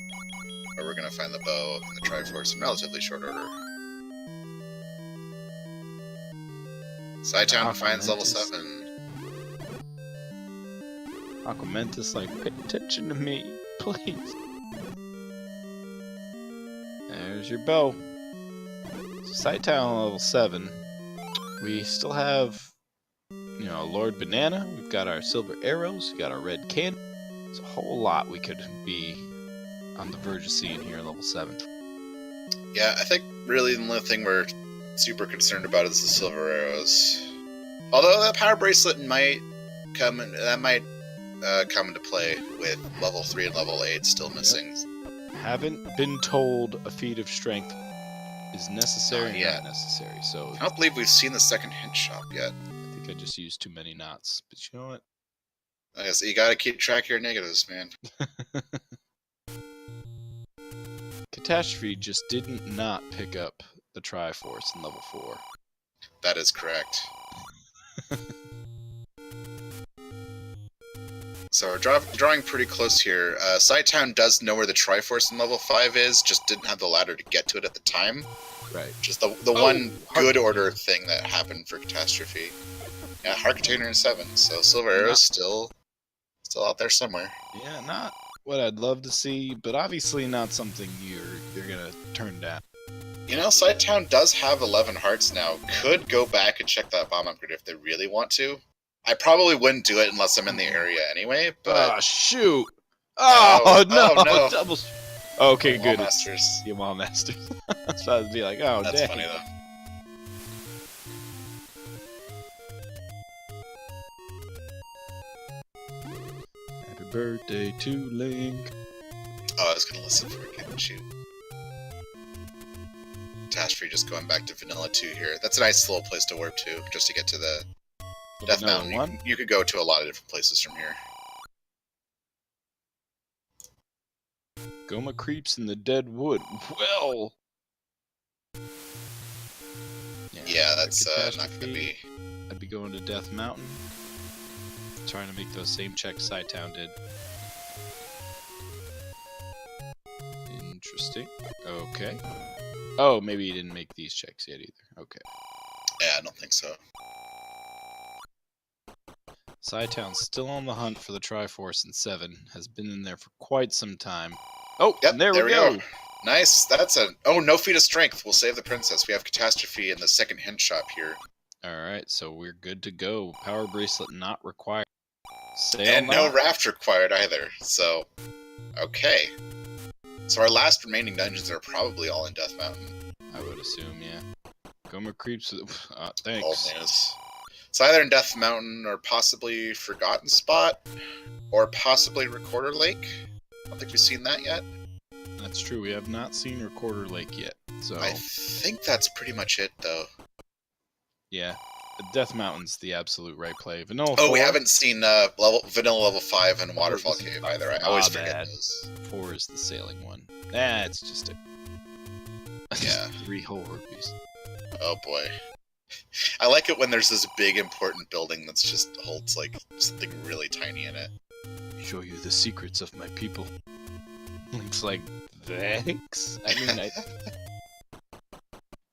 where we're gonna find the bow and the Triforce in relatively short order. Cytown finds level 7. Aquamentus, like, pay attention to me, please. There's your bow. Cytown level 7. We still have, Lord Banana. We've got our silver arrows. We've got our red can. There's a whole lot we could be on the verge of seeing here at level 7. Yeah, I think really the only thing we're super concerned about is the silver arrows. Although that power bracelet might come into play with level 3 and level 8 still missing. Haven't been told a feat of strength is necessary Not or yet. not necessary, so I don't believe we've seen the second hint shop yet. I think I just used too many knots. But you know what? I guess you gotta keep track of your negatives, man. Catastrophe just didn't not pick up the Triforce in level 4. That is correct. So we're drawing pretty close here. Cytown does know where the Triforce in level 5 is, just didn't have the ladder to get to it at the time. Right. Just the one good order thing that happened for Catastrophe. Yeah, Heart Container in 7, so Silver Arrow's still out there somewhere. Yeah, not what I'd love to see, but obviously not something you're gonna turn down. You know, Cytown does have 11 hearts now. Could go back and check that bomb upgrade if they really want to. I probably wouldn't do it unless I'm in the area anyway, but... Oh, shoot! Oh, no! Oh, no. Double... Okay, good. Masters. The Wall Masters. I was about to be like, oh, That's dang. funny, though. Happy birthday to Link. Oh, I was going to listen for it. Shoot. Catastrophe just going back to Vanilla 2 here. That's a nice little place to warp to, just to get to the Death Mountain. You could go to a lot of different places from here. Goma creeps in the dead wood. Well... Yeah, that's not going to be... I'd be going to Death Mountain. Trying to make those same checks Cytown did. Interesting. Okay. Oh, maybe he didn't make these checks yet either. Okay. Yeah, I don't think so. Cytown's still on the hunt for the Triforce in 7. Has been in there for quite some time. Oh, yep, there we go. Nice. That's a... Oh, no feat of strength. We'll save the princess. We have Catastrophe in the second hint shop here. Alright, so we're good to go. Power bracelet not required. Sail and now. no raft required either. So, okay. So our last remaining dungeons are probably all in Death Mountain. I would assume, yeah. Goma creeps... thanks. Old news. It's either in Death Mountain or possibly Forgotten Spot or possibly Recorder Lake. I don't think we've seen that yet. That's true. We have not seen Recorder Lake yet. So I think that's pretty much it, though. Yeah. Death Mountain's the absolute right play. Vanilla 4. Oh, we haven't seen Vanilla Level 5 and Waterfall Cave either. I always forget those. 4 is the sailing one. It's just a... Yeah. 3 whole rupees. Oh, boy. I like it when there's this big, important building that's just holds, like, something really tiny in it. Show you the secrets of my people. Link's like, thanks? I mean,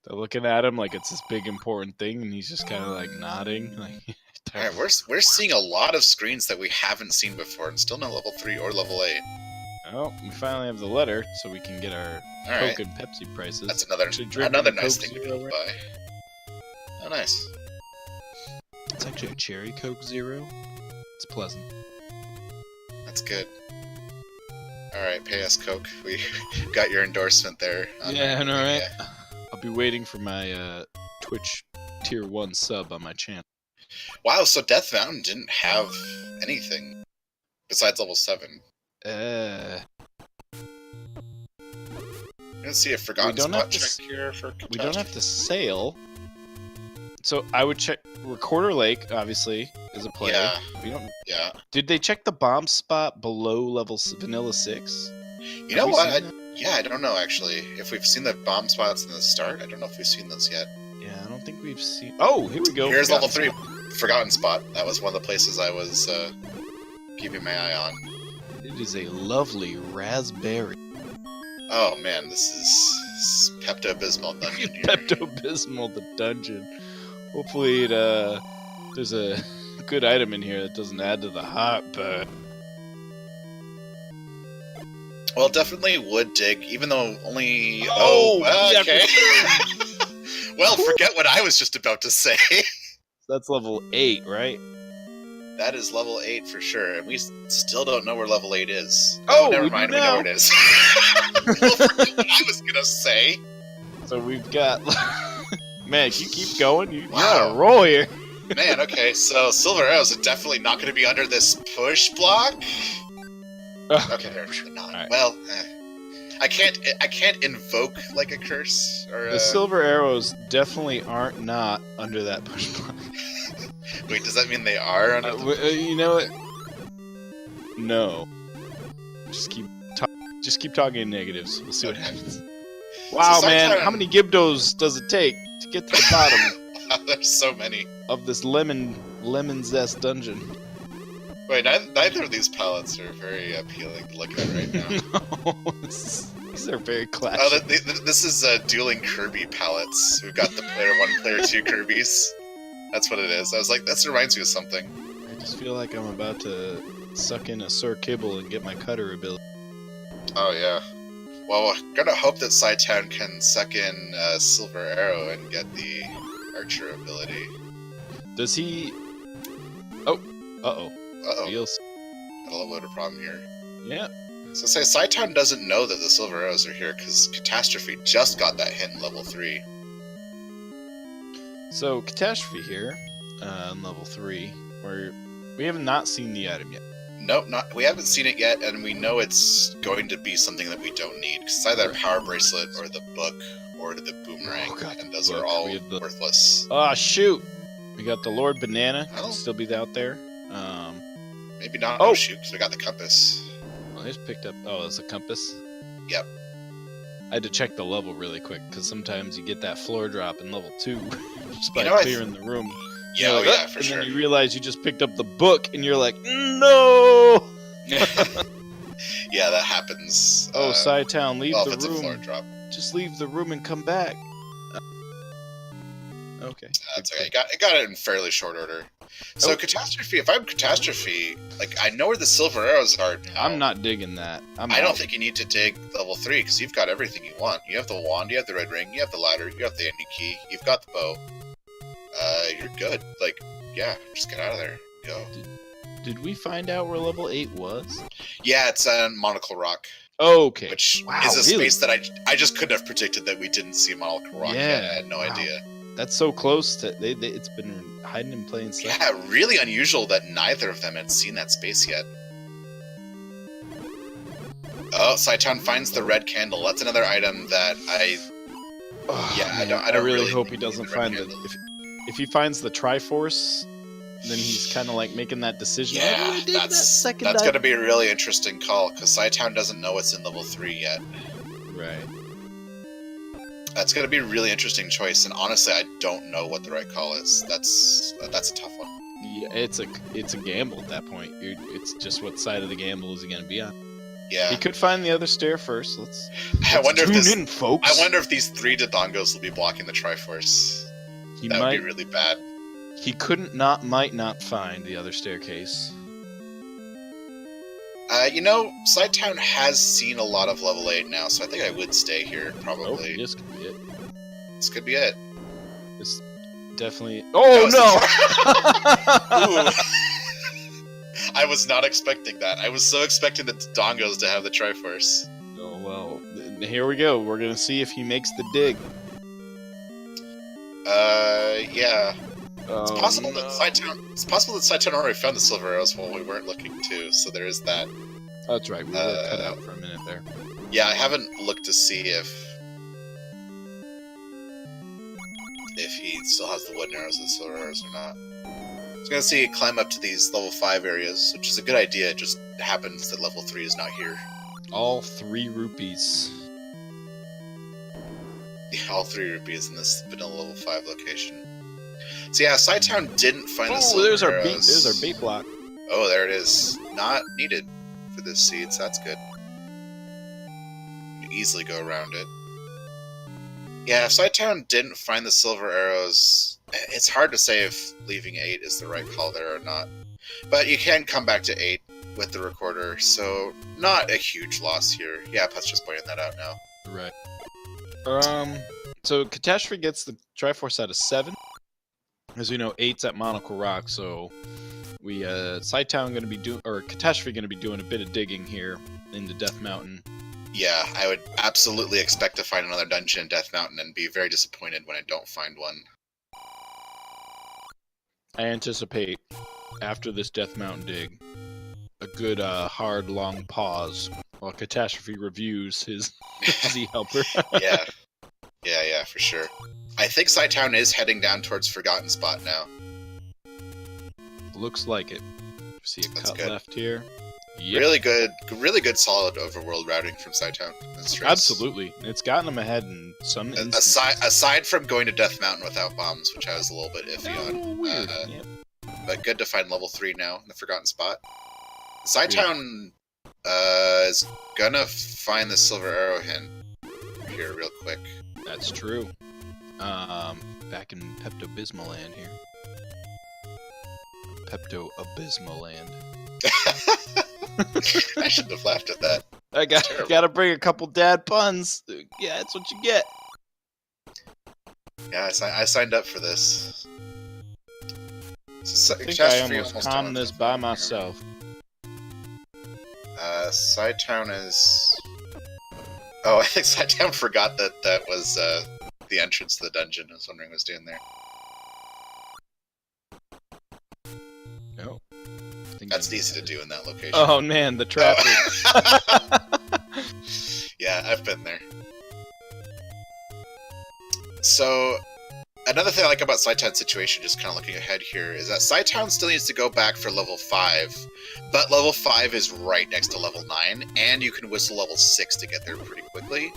they're looking at him like it's this big, important thing, and he's just kind of, like, nodding. Like, Alright, we're seeing a lot of screens that we haven't seen before, and still no level 3 or level 8. Oh, we finally have the letter, so we can get our Coke and Pepsi prices. That's another nice thing to build by. Oh, nice. It's actually a cherry Coke Zero. It's pleasant. That's good. Alright, pay us, Coke. We got your endorsement there. Yeah, I know, right? I'll be waiting for my Twitch Tier 1 sub on my channel. Wow, so Death Mountain didn't have anything besides level 7. Let's see a Forgotten Spot check here for Catastrophe. We don't have to sail. So I would check Recorder Lake, obviously, is a play. Yeah. We don't... Yeah. Did they check the bomb spot below level Vanilla 6? You know what? I don't know, actually. If we've seen the bomb spots in the start, I don't know if we've seen those yet. Yeah, I don't think we've seen... Oh, here we go. Here's level 3, Forgotten Spot. That was one of the places I was keeping my eye on. It is a lovely raspberry. Oh man, this is Pepto-Bismol dungeon here. Pepto-Bismol the dungeon. Hopefully there's a good item in here that doesn't add to the heartburn. Well, definitely would dig, even though only... okay. Well, forget what I was just about to say. That's level 8, right? That is level 8 for sure, and we still don't know where level 8 is. Oh, never mind, we know where it is. Well, forget what I was gonna say. So we've got... Man, you keep going. You're Wow. on a roll here. Man, okay, so Silver Arrows are definitely not going to be under this push block. Okay, they're not. Right. Well, I can't invoke like a curse or. The silver arrows definitely aren't not under that push block. Wait, does that mean they are under? You know what? No. Just keep talking. Just keep talking in negatives. We'll see what happens. Wow, So man, Cytown- how many Gibdos does it take to get to the bottom There's so many. of this lemon zest dungeon? Wait, neither of these palettes are very appealing to look at right now. No, these are very classic. Oh, this is dueling Kirby palettes. We've got the player 1, player 2 Kirbys. That's what it is. I was like, that reminds me of something. I just feel like I'm about to suck in a Sir Kibble and get my cutter ability. Oh, yeah. Well, we're gonna hope that Cytown can suck in Silver Arrow and get the Archer ability. Does he... Oh. Uh-oh. Uh-oh. Feels... Got a little bit of a problem here. Yeah. So say Cytown doesn't know that the Silver Arrows are here because Catastrophe just got that hit in level 3. So, Catastrophe here, on level 3, where we have not seen the item yet. Nope, we haven't seen it yet, and we know it's going to be something that we don't need. Because it's either a power bracelet or the book or the boomerang, Oh, God, and those the are book. all We have the- worthless. Ah, shoot! We got the Lord Banana, Oh. could still be out there. Maybe not. Oh. Oh shoot, because we got the compass. I just picked up... Oh, it's a compass? Yep. I had to check the level really quick, because sometimes you get that floor drop in level 2, just by You know, clearing the room. Yeah, You're oh, like, yeah, "Oh," for and sure. then you realize you just picked up the book, and you're like, no! Yeah, that happens. Oh, Cytown, leave well, the if it's a floor room. drop, Just leave the room and come back. Okay. that's okay. I got it in fairly short order. So Oh. Catastrophe, if I'm Catastrophe, like I know where the Silver Arrows are now. I'm not digging that. I don't think you need to dig level 3 because you've got everything you want. You have the wand, you have the red ring, you have the ladder, you have the ending key, you've got the bow. You're good. Like, yeah, just get out of there. Go. Did we find out where level 8 was? Yeah, it's on Monocle Rock, Okay. which Wow, is a really? space that I just couldn't have predicted that we didn't see Monocle Rock yet. I had no wow. idea. That's so close to it's been hiding in plain sight. Yeah, really unusual that neither of them had seen that space yet. Oh, Cytown finds the red candle. That's another item that Oh, Yeah, I man, don't really really hope think he we doesn't need the find red the candle. if he finds the Triforce, then he's kind of like making that decision. I Yeah, really dig that second that's item. going to be a really interesting call because Cytown doesn't know what's in level 3 yet. Right. That's going to be a really interesting choice, and honestly, I don't know what the right call is. That's a tough one. Yeah, it's a gamble at that point. It's just what side of the gamble is he going to be on? Yeah, He could find the other stair first. Let's I wonder if tune this. in, folks. I wonder if these 3 Dodongos will be blocking the Triforce. He That might. would be really bad. He might not find the other staircase. Cytown has seen a lot of level 8 now, so I think I would stay here, Oh, probably. this could be it. This could be it. This definitely. Oh Ooh. no! I was not expecting that. I was so expecting the Dongos to have the Triforce. Oh well. Here we go. We're gonna see if he makes the dig. Yeah. It's Oh, possible no. that Cytown already found the Silver Arrows while we weren't looking too, so there is that. Oh, that's right. We were cut out for a minute there. Yeah, I haven't looked to see if he still has the wooden arrows and silver arrows or not. I was gonna see climb up to these level 5 areas, which is a good idea. It just happens that level 3 is not here. All 3 rupees. Yeah, all 3 rupees in this vanilla level 5 location. So yeah, Cytown didn't find the Oh, silver there's our arrows. bait. There's our bait block. Oh, there it is. Not needed for this seed, so that's good. You can easily go around it. Yeah, if Cytown didn't find the silver arrows, it's hard to say if leaving 8 is the right call there or not. But you can come back to 8 with the recorder, so not a huge loss here. Yeah, Put's just pointing that out now. Right. So Catastrophe gets the Triforce out of 7. As we know, 8's at Monocle Rock, so we Cytown gonna be Catastrophe gonna be doing a bit of digging here into Death Mountain. Yeah, I would absolutely expect to find another dungeon in Death Mountain and be very disappointed when I don't find one. I anticipate after this Death Mountain dig, a good hard long pause while Catastrophe reviews his Z helper. Yeah. Yeah, for sure. I think Cytown is heading down towards Forgotten Spot now. Looks like it. See a That's cut good. left here. Yep. Really good solid overworld routing from cytown. Absolutely, it's gotten him ahead in some instances. Aside from going to Death Mountain without bombs, which I was a little bit iffy on. Weird. Yep. But good to find level 3 now in the Forgotten Spot. Cytown is gonna find the Silver Arrow hint here real quick. That's true. Back in Pepto-Bismol land here. Pepto-Abysmal land. I shouldn't have laughed at that. I gotta bring a couple dad puns. Yeah, that's what you get. Yeah, I signed up for this. I think I almost calmed this by myself. Cytown is... Oh, I think Cytown forgot that was the entrance to the dungeon. I was wondering what was doing there. Oh. That's easy to do in that location. Oh man, the trap. Yeah, I've been there. So, another thing I like about Cytown's situation, just kind of looking ahead here, is that Cytown still needs to go back for level 5, but level 5 is right next to level 9, and you can whistle level 6 to get there pretty quickly.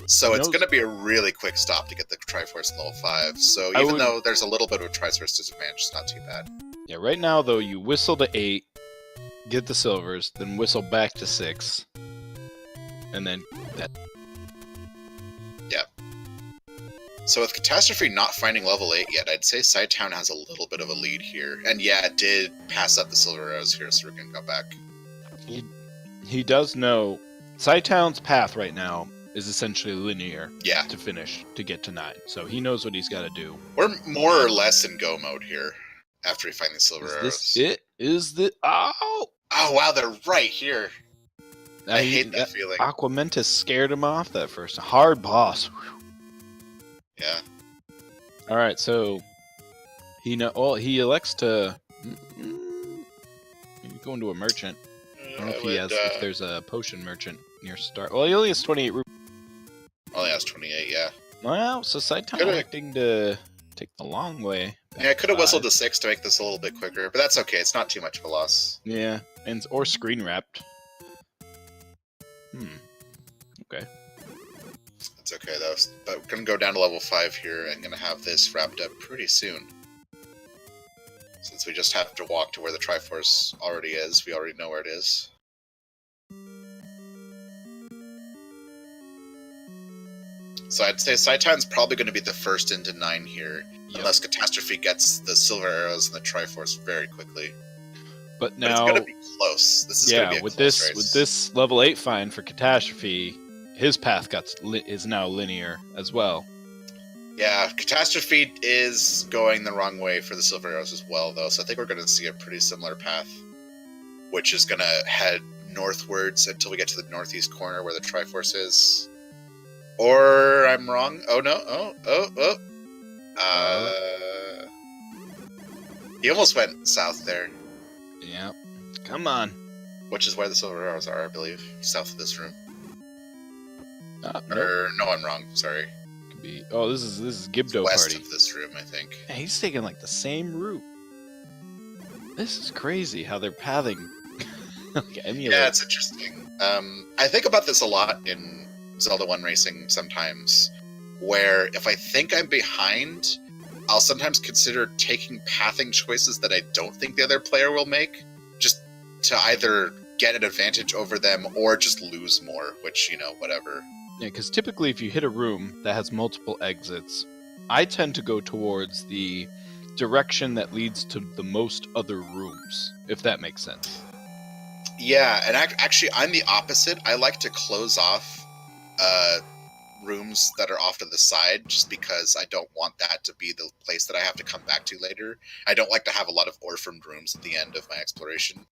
So it's going to be a really quick stop to get the Triforce level 5. So even though there's a little bit of a Triforce disadvantage, it's not too bad. Yeah, right now though, you whistle to 8, get the silvers, then whistle back to 6, and then that. Yeah. So with Catastrophe not finding level 8 yet, I'd say Cytown has a little bit of a lead here. And yeah, it did pass up the Silver Arrows here, so we're going to go back. He does know Cytown's path right now is essentially linear to finish, to get to 9. So he knows what he's got to do. We're more or less in go mode here after we find the Silver Arrows. Is this it? Oh! Oh, wow, they're right here. I hate that feeling. Aquamentus scared him off that first. Hard boss. Yeah. All right, so he elects to go into a merchant. I don't know if there's a potion merchant near start. Well, he only has 28 rupees. Only has 28, yeah. Well, so Cytown electing to take the long way. Yeah, I could have whistled to 6 to make this a little bit quicker, but that's okay. It's not too much of a loss. Yeah, or screen wrapped. Okay. It's okay though, but we're gonna go down to level 5 here and gonna have this wrapped up pretty soon. Since we just have to walk to where the Triforce already is, we already know where it is. So I'd say Cytown's probably going to be the first into 9 here, unless Catastrophe gets the Silver Arrows and the Triforce very quickly. But now it's going to be close. This is going to be a close race. With this level 8 find for Catastrophe, his path is now linear as well. Yeah, Catastrophe is going the wrong way for the Silver Arrows as well, though, so I think we're going to see a pretty similar path, which is going to head northwards until we get to the northeast corner where the Triforce is. Or I'm wrong. Oh, no. He almost went south there. Yeah. Come on. Which is where the Silver Arrows are, I believe. South of this room. Nope. No, I'm wrong. Sorry. Could be. Oh, this is Gibdo west party. West of this room, I think. Yeah, he's taking like the same route. This is crazy how they're pathing. Yeah, it's interesting. I think about this a lot in Zelda 1 racing sometimes, where if I think I'm behind, I'll sometimes consider taking pathing choices that I don't think the other player will make, just to either get an advantage over them or just lose more, which, whatever. Yeah, because typically if you hit a room that has multiple exits, I tend to go towards the direction that leads to the most other rooms, if that makes sense. Yeah, and actually I'm the opposite. I like to close off rooms that are off to the side, just because I don't want that to be the place that I have to come back to later. I don't like to have a lot of orphaned rooms at the end of my exploration.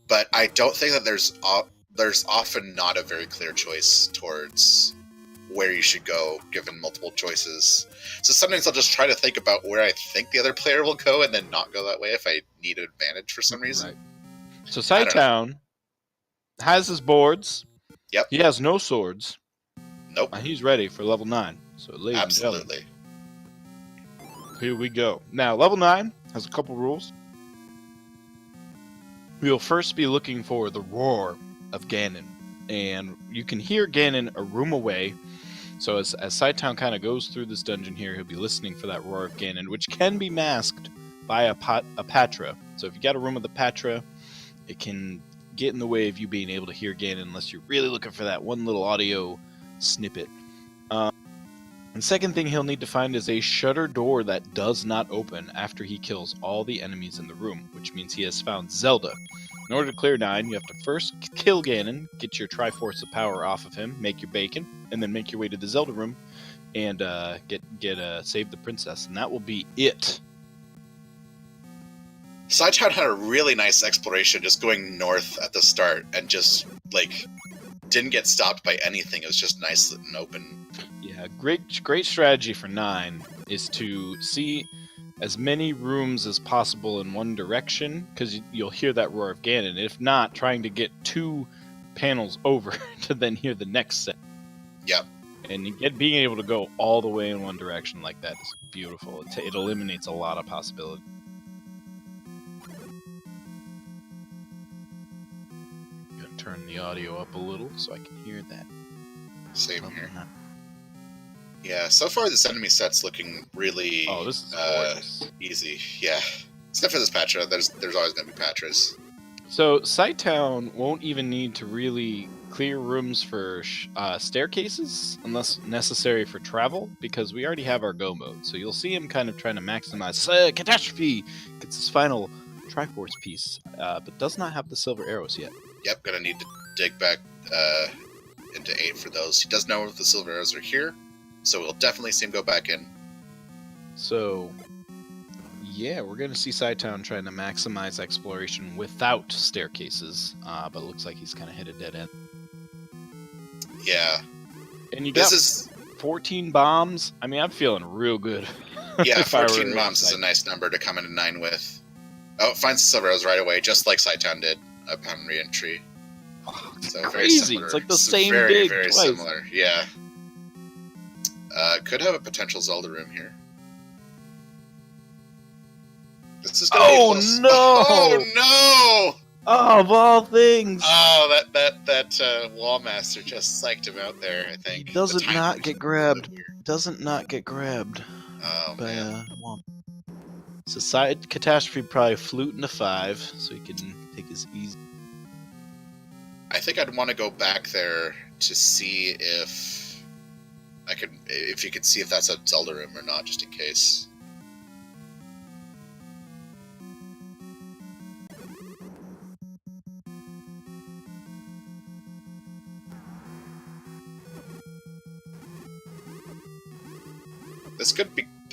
But I don't think that there's often not a very clear choice towards where you should go, given multiple choices. So sometimes I'll just try to think about where I think the other player will go, and then not go that way if I need an advantage for some reason. Right. So Cytown has his boards. Yep. He has no swords. Nope. And he's ready for level 9. So ladies and gentlemen, here we go. Now, level 9 has a couple rules. we'll first be looking for the roar of Ganon. And you can hear Ganon a room away. So as cytown kind of goes through this dungeon here, he'll be listening for that roar of Ganon, which can be masked by a Patra. So if you got a room with a Patra, it can get in the way of you being able to hear Ganon unless you're really looking for that one little audio snippet. And second thing he'll need to find is a shutter door that does not open after he kills all the enemies in the room, which means he has found Zelda. In order to clear 9, you have to first kill Ganon, get your Triforce of Power off of him, make your bacon, and then make your way to the Zelda room and save the princess, and that will be it. Cytown had a really nice exploration just going north at the start and just, like, didn't get stopped by anything. It was just nice and open. Yeah, great strategy for 9 is to see as many rooms as possible in one direction, because you'll hear that roar of Ganon. If not, trying to get 2 panels over to then hear the next set. Yep. And being able to go all the way in one direction like that is beautiful. It eliminates a lot of possibilities. I'm gonna turn the audio up a little so I can hear that. Same here. Yeah, so far this enemy set's looking really this is gorgeous. Easy. Yeah. Except for this Patra, there's always going to be Patras. So Cytown won't even need to really clear rooms for staircases unless necessary for travel, because we already have our go mode. So you'll see him kind of trying to maximize Catastrophe, gets his final Triforce piece, but does not have the silver arrows yet. Yep, gonna need to dig back into 8 for those. He does know if the silver arrows are here, so we'll definitely see him go back in. So, yeah, we're going to see Cytown trying to maximize exploration without staircases, but it looks like he's kind of hit a dead end. Yeah. And you got 14 bombs? I mean, I'm feeling real good. Yeah, 14 bombs is a nice number to come into 9 with. Oh, finds the silver arrows right away, just like Cytown did upon re-entry. So crazy. Very similar. It's like the same very, dig very twice. Similar. Yeah. Could have a potential Zelda room here. This is gonna be close. No! Oh no! Oh, of all things! Oh, that wall master just psyched him out there. I think. Doesn't not get grabbed. Doesn't not get grabbed. Oh by man. Womp. So side Catastrophe probably flute into 5, so he can take his easy. I think I'd want to go back there to see if you could see if that's a Zelda room or not, just in case.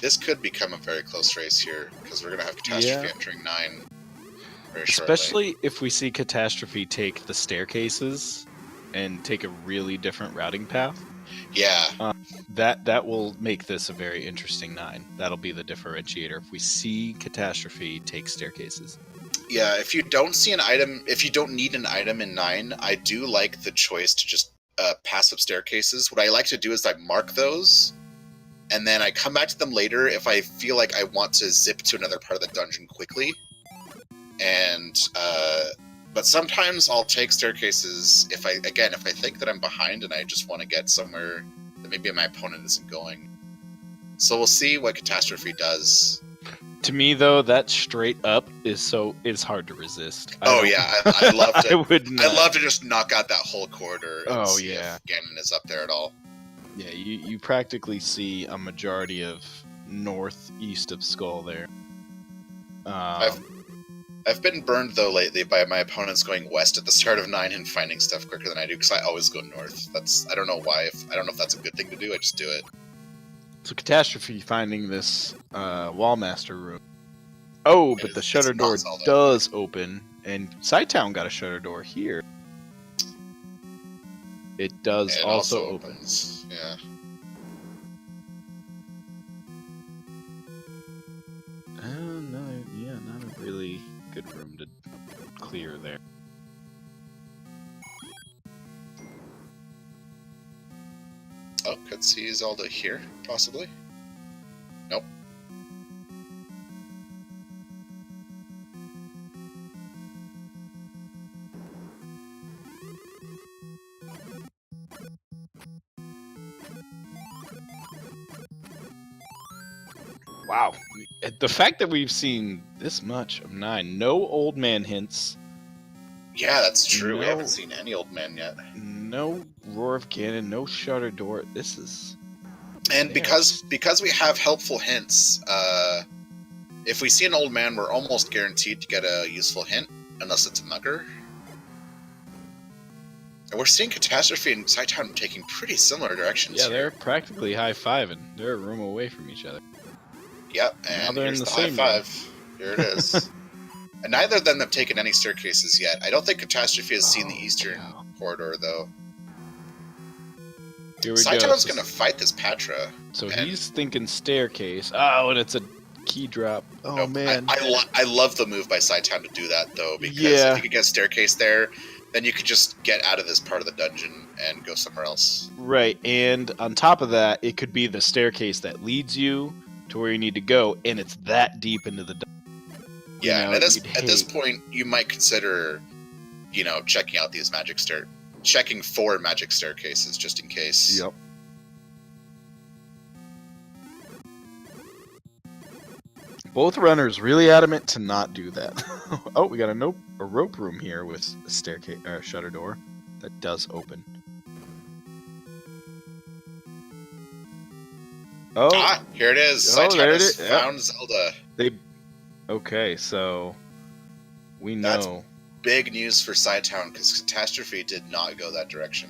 This could become a very close race here, because we're gonna have Catastrophe entering 9 very shortly. Especially if we see Catastrophe take the staircases and take a really different routing path. Yeah. That will make this a very interesting 9. That'll be the differentiator if we see Catastrophe take staircases. Yeah, if you don't see an item, if you don't need an item in 9, I do like the choice to just pass up staircases. What I like to do is I mark those, and then I come back to them later if I feel like I want to zip to another part of the dungeon quickly. And but sometimes I'll take staircases if I think that I'm behind and I just want to get somewhere that maybe my opponent isn't going. So we'll see what Catastrophe does. To me, though, that straight up is hard to resist. I'd love to. I'd love to just knock out that whole corridor. And see yeah. if Ganon is up there at all. Yeah, you practically see a majority of northeast of Skull there. I've been burned though lately by my opponents going west at the start of 9 and finding stuff quicker than I do, because I always go north. I don't know why. I don't know if that's a good thing to do. I just do it. So Catastrophe finding this Wallmaster room. Oh, but the shutter door does open, and Cytown got a shutter door here. It does also open. Yeah. Not a really good room to clear there. Oh, could see Zelda here, possibly. Nope. Wow. The fact that we've seen this much of 9, no old man hints. Yeah, that's true. We No. haven't seen any old man yet. No Roar of Ganon, no Shutter Door. This is... And because we have helpful hints, if we see an old man, we're almost guaranteed to get a useful hint, unless it's a mugger. And we're seeing Catastrophe and Cytown taking pretty similar directions. Yeah, here. they're practically high-fiving. They're a room away from each other. Yep, and here's the high five. Here it is. And neither of them have taken any staircases yet. I don't think Catastrophe has seen the eastern corridor, though. Here we Cytown's go. going to fight this Patra. So he's thinking staircase. Oh, and it's a key drop. Oh, no, man. I love the move by Cytown to do that, though, because if you could get a staircase there, then you could just get out of this part of the dungeon and go somewhere else. Right, and on top of that, it could be the staircase that leads you to where you need to go, and it's that deep into the dungeon. Yeah, and at this point, you might consider, checking out these checking for magic staircases just in case. Yep. Both runners really adamant to not do that. Oh, we got a rope room here with a staircase or a shutter door that does open. Oh, here it is. Oh, there it is. is. Found Zelda. Okay, so we know. That's big news for Cytown because Catastrophe did not go that direction,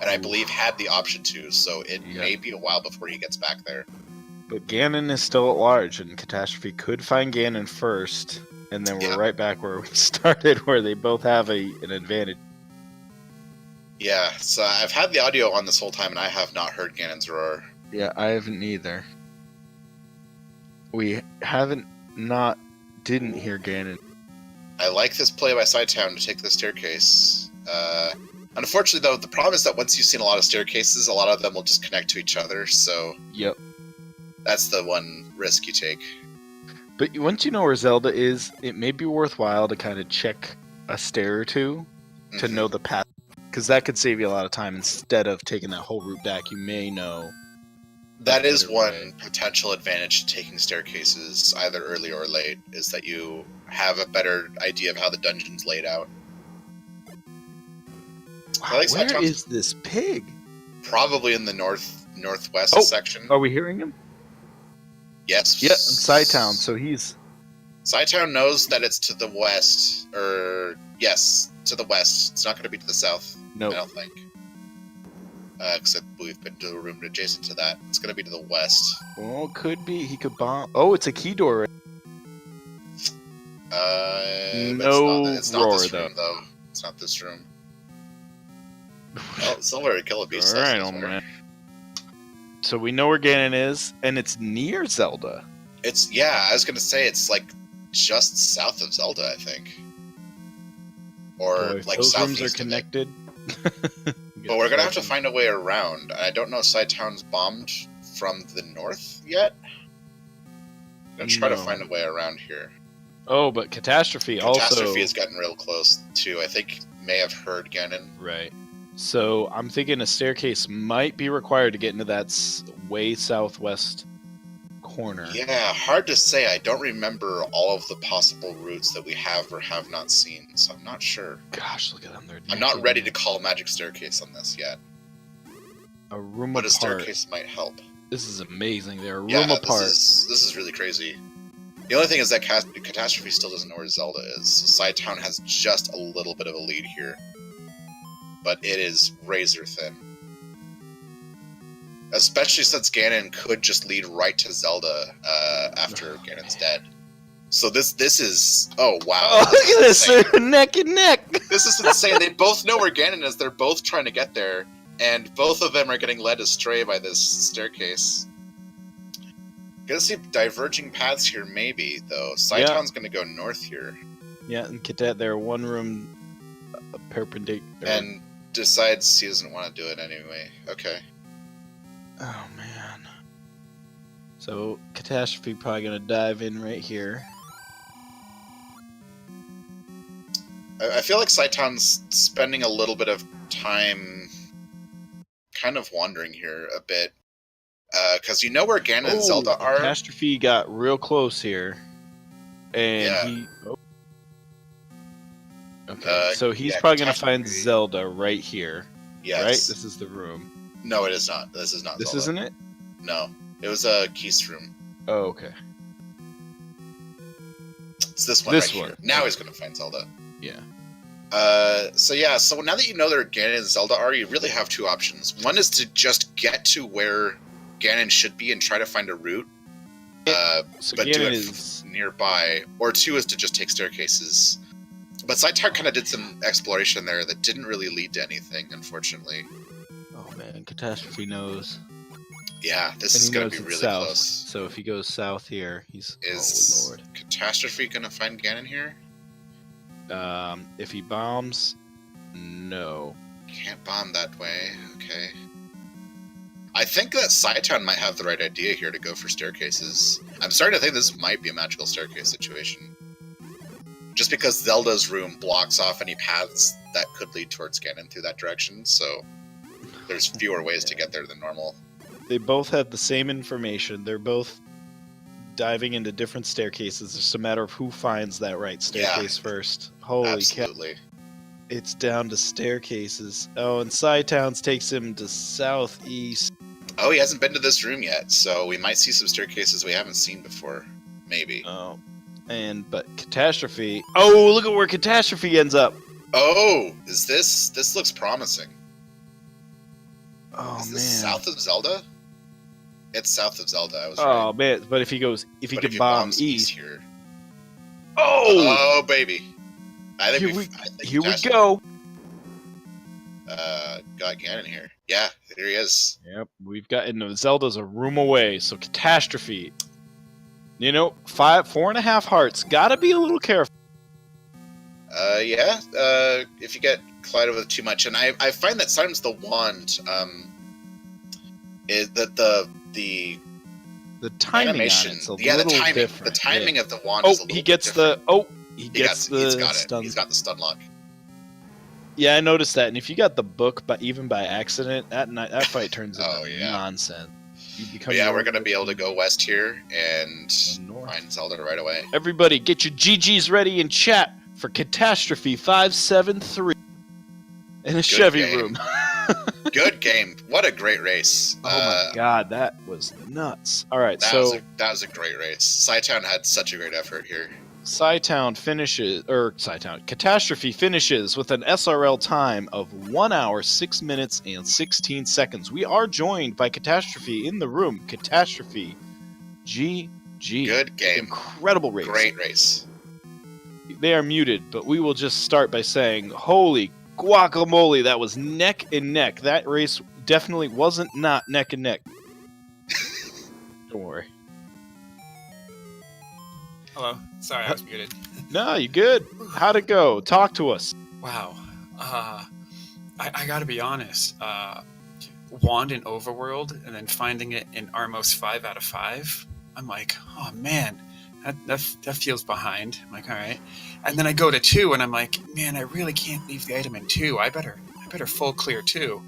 and I believe had the option to. So it may be a while before he gets back there. But Ganon is still at large, and Catastrophe could find Ganon first, and then we're right back where we started, where they both have an advantage. Yeah, so I've had the audio on this whole time, and I have not heard Ganon's roar. Yeah, I haven't either. We didn't hear Ganon. I like this play by Cytown to take the staircase. Unfortunately, though, the problem is that once you've seen a lot of staircases, a lot of them will just connect to each other, so... Yep. That's the one risk you take. But once you know where Zelda is, it may be worthwhile to kind of check a stair or two to know the path. Because that could save you a lot of time instead of taking that whole route back. You may know. That is one potential advantage to taking staircases, either early or late, is that you have a better idea of how the dungeon's laid out. Wow, where is this pig? Probably in the northwest section. Are we hearing him? Yes. Yep, Cytown. So Cytown knows that it's to the west, yes, to the west. It's not going to be to the south. No, I don't think. Except we've been to a room adjacent to that. It's going to be to the west. Well, it could be. He could bomb. Oh, it's a key door. It's not this room, though. It's not this room. Oh, somewhere to kill a beast. All right, old man. So we know where Ganon is, and it's near Zelda. I was going to say it's like just south of Zelda, I think. Or like those southeast. Rooms are connected. But we're going to have to find a way around. I don't know if Cytown's bombed from the north yet. I'm going to try to find a way around here. Oh, but Catastrophe has gotten real close, too. I think may have heard Ganon. Right. So I'm thinking a staircase might be required to get into that way southwest corner. Yeah, hard to say. I don't remember all of the possible routes that we have or have not seen, so I'm not sure. Gosh, look at them. I'm not ready to call magic staircase on this yet. A room but apart. A staircase might help. This is amazing. They're a room apart. This is really crazy. The only thing is that Catastrophe still doesn't know where Zelda is. So Cytown has just a little bit of a lead here. But it is razor thin. Especially since Ganon could just lead right to Zelda after Ganon's dead. So this is... Oh, wow. Oh, look at this! They're neck and neck! This is insane. They both know where Ganon is. They're both trying to get there. And both of them are getting led astray by this staircase. Gonna see diverging paths here, maybe, though. Cytown's gonna go north here. Yeah, and they're one room perpendicular. And decides he doesn't want to do it anyway. Okay. Oh, man. So, Catastrophe probably gonna dive in right here. I feel like Cytown's spending a little bit of time kind of wandering here a bit. Because you know where Ganon and Oh, Zelda are. Catastrophe got real close here. And Yeah. he... Oh. Okay, so he's yeah, probably going to Catastrophe. find Zelda right here. Yes. Right? This is the room. No, it is not. This is not This Zelda. isn't it? No. It was a Keith's room. Oh, okay. It's this one This right one. here. Now he's going to find Zelda. Yeah. So now that you know where Ganon and Zelda are, you really have two options. One is to just get to where Ganon should be and try to find a route, So but Ganon do it is... nearby. Or two is to just take staircases. But cytown kind of did some exploration there that didn't really lead to anything, unfortunately. Oh man, Catastrophe knows. Yeah, this And is he going knows to be it's really south. close. So if he goes south here, he's... Is Oh lord. Catastrophe going to find Ganon here? If he bombs, no. Can't bomb that way. Okay. I think that cytown might have the right idea here to go for staircases. I'm starting to think this might be a magical staircase situation. Just because Zelda's room blocks off any paths that could lead towards Ganon through that direction, so there's fewer ways to get there than normal. They both have the same information. They're both diving into different staircases. It's just a matter of who finds that right staircase first. Holy cow. Absolutely. It's down to staircases. Oh, and Cytowns takes him to southeast. Oh, he hasn't been to this room yet, so we might see some staircases we haven't seen before. Maybe. Oh. But Catastrophe... Oh, look at where Catastrophe ends up! Oh! This looks promising. Oh, Is man. this south of Zelda? It's south of Zelda, I was right. Oh, man. But if he goes... If he can bomb bombs east... here. Oh! Oh, baby. I think Here we go! Got Ganon here. Yeah, here he is. Yep, we've gotten... Zelda's a room away, so Catastrophe... You know, 4.5 hearts. Gotta be a little careful. Yeah. If you get collided with too much, and I find that sometimes the wand, is that the timing animation, on it's a the little timing, different. the timing of the wand. Oh, is a little he gets different. he gets the he's got it. stun. He's got the stun lock. Yeah, I noticed that. And if you got the book, but even by accident, that fight turns into Oh, yeah. nonsense. You become But yeah, we're gonna be able to go west here and north. find Zelda right away. Everybody, get your GGs ready in chat for Catastrophe573 in a Chevy game. room. Good game. What a great race. Oh my god, that was nuts. All right, that was a great race. Cytown had such a great effort here. Catastrophe finishes with an SRL time of 1 hour, 6 minutes, and 16 seconds. We are joined by Catastrophe in the room. Catastrophe, GG. Good game. Incredible race. Great race. They are muted, but we will just start by saying, holy guacamole, that was neck and neck. That race definitely wasn't not neck and neck. Don't worry. Hello. Sorry, I was muted. No, you good. How'd it go? Talk to us. Wow. I gotta be honest. Wand in Overworld and then finding it in Armos 5 out of 5. I'm like, oh man, that feels behind. I'm like, all right. And then I go to 2 and I'm like, man, I really can't leave the item in 2. I better full clear 2.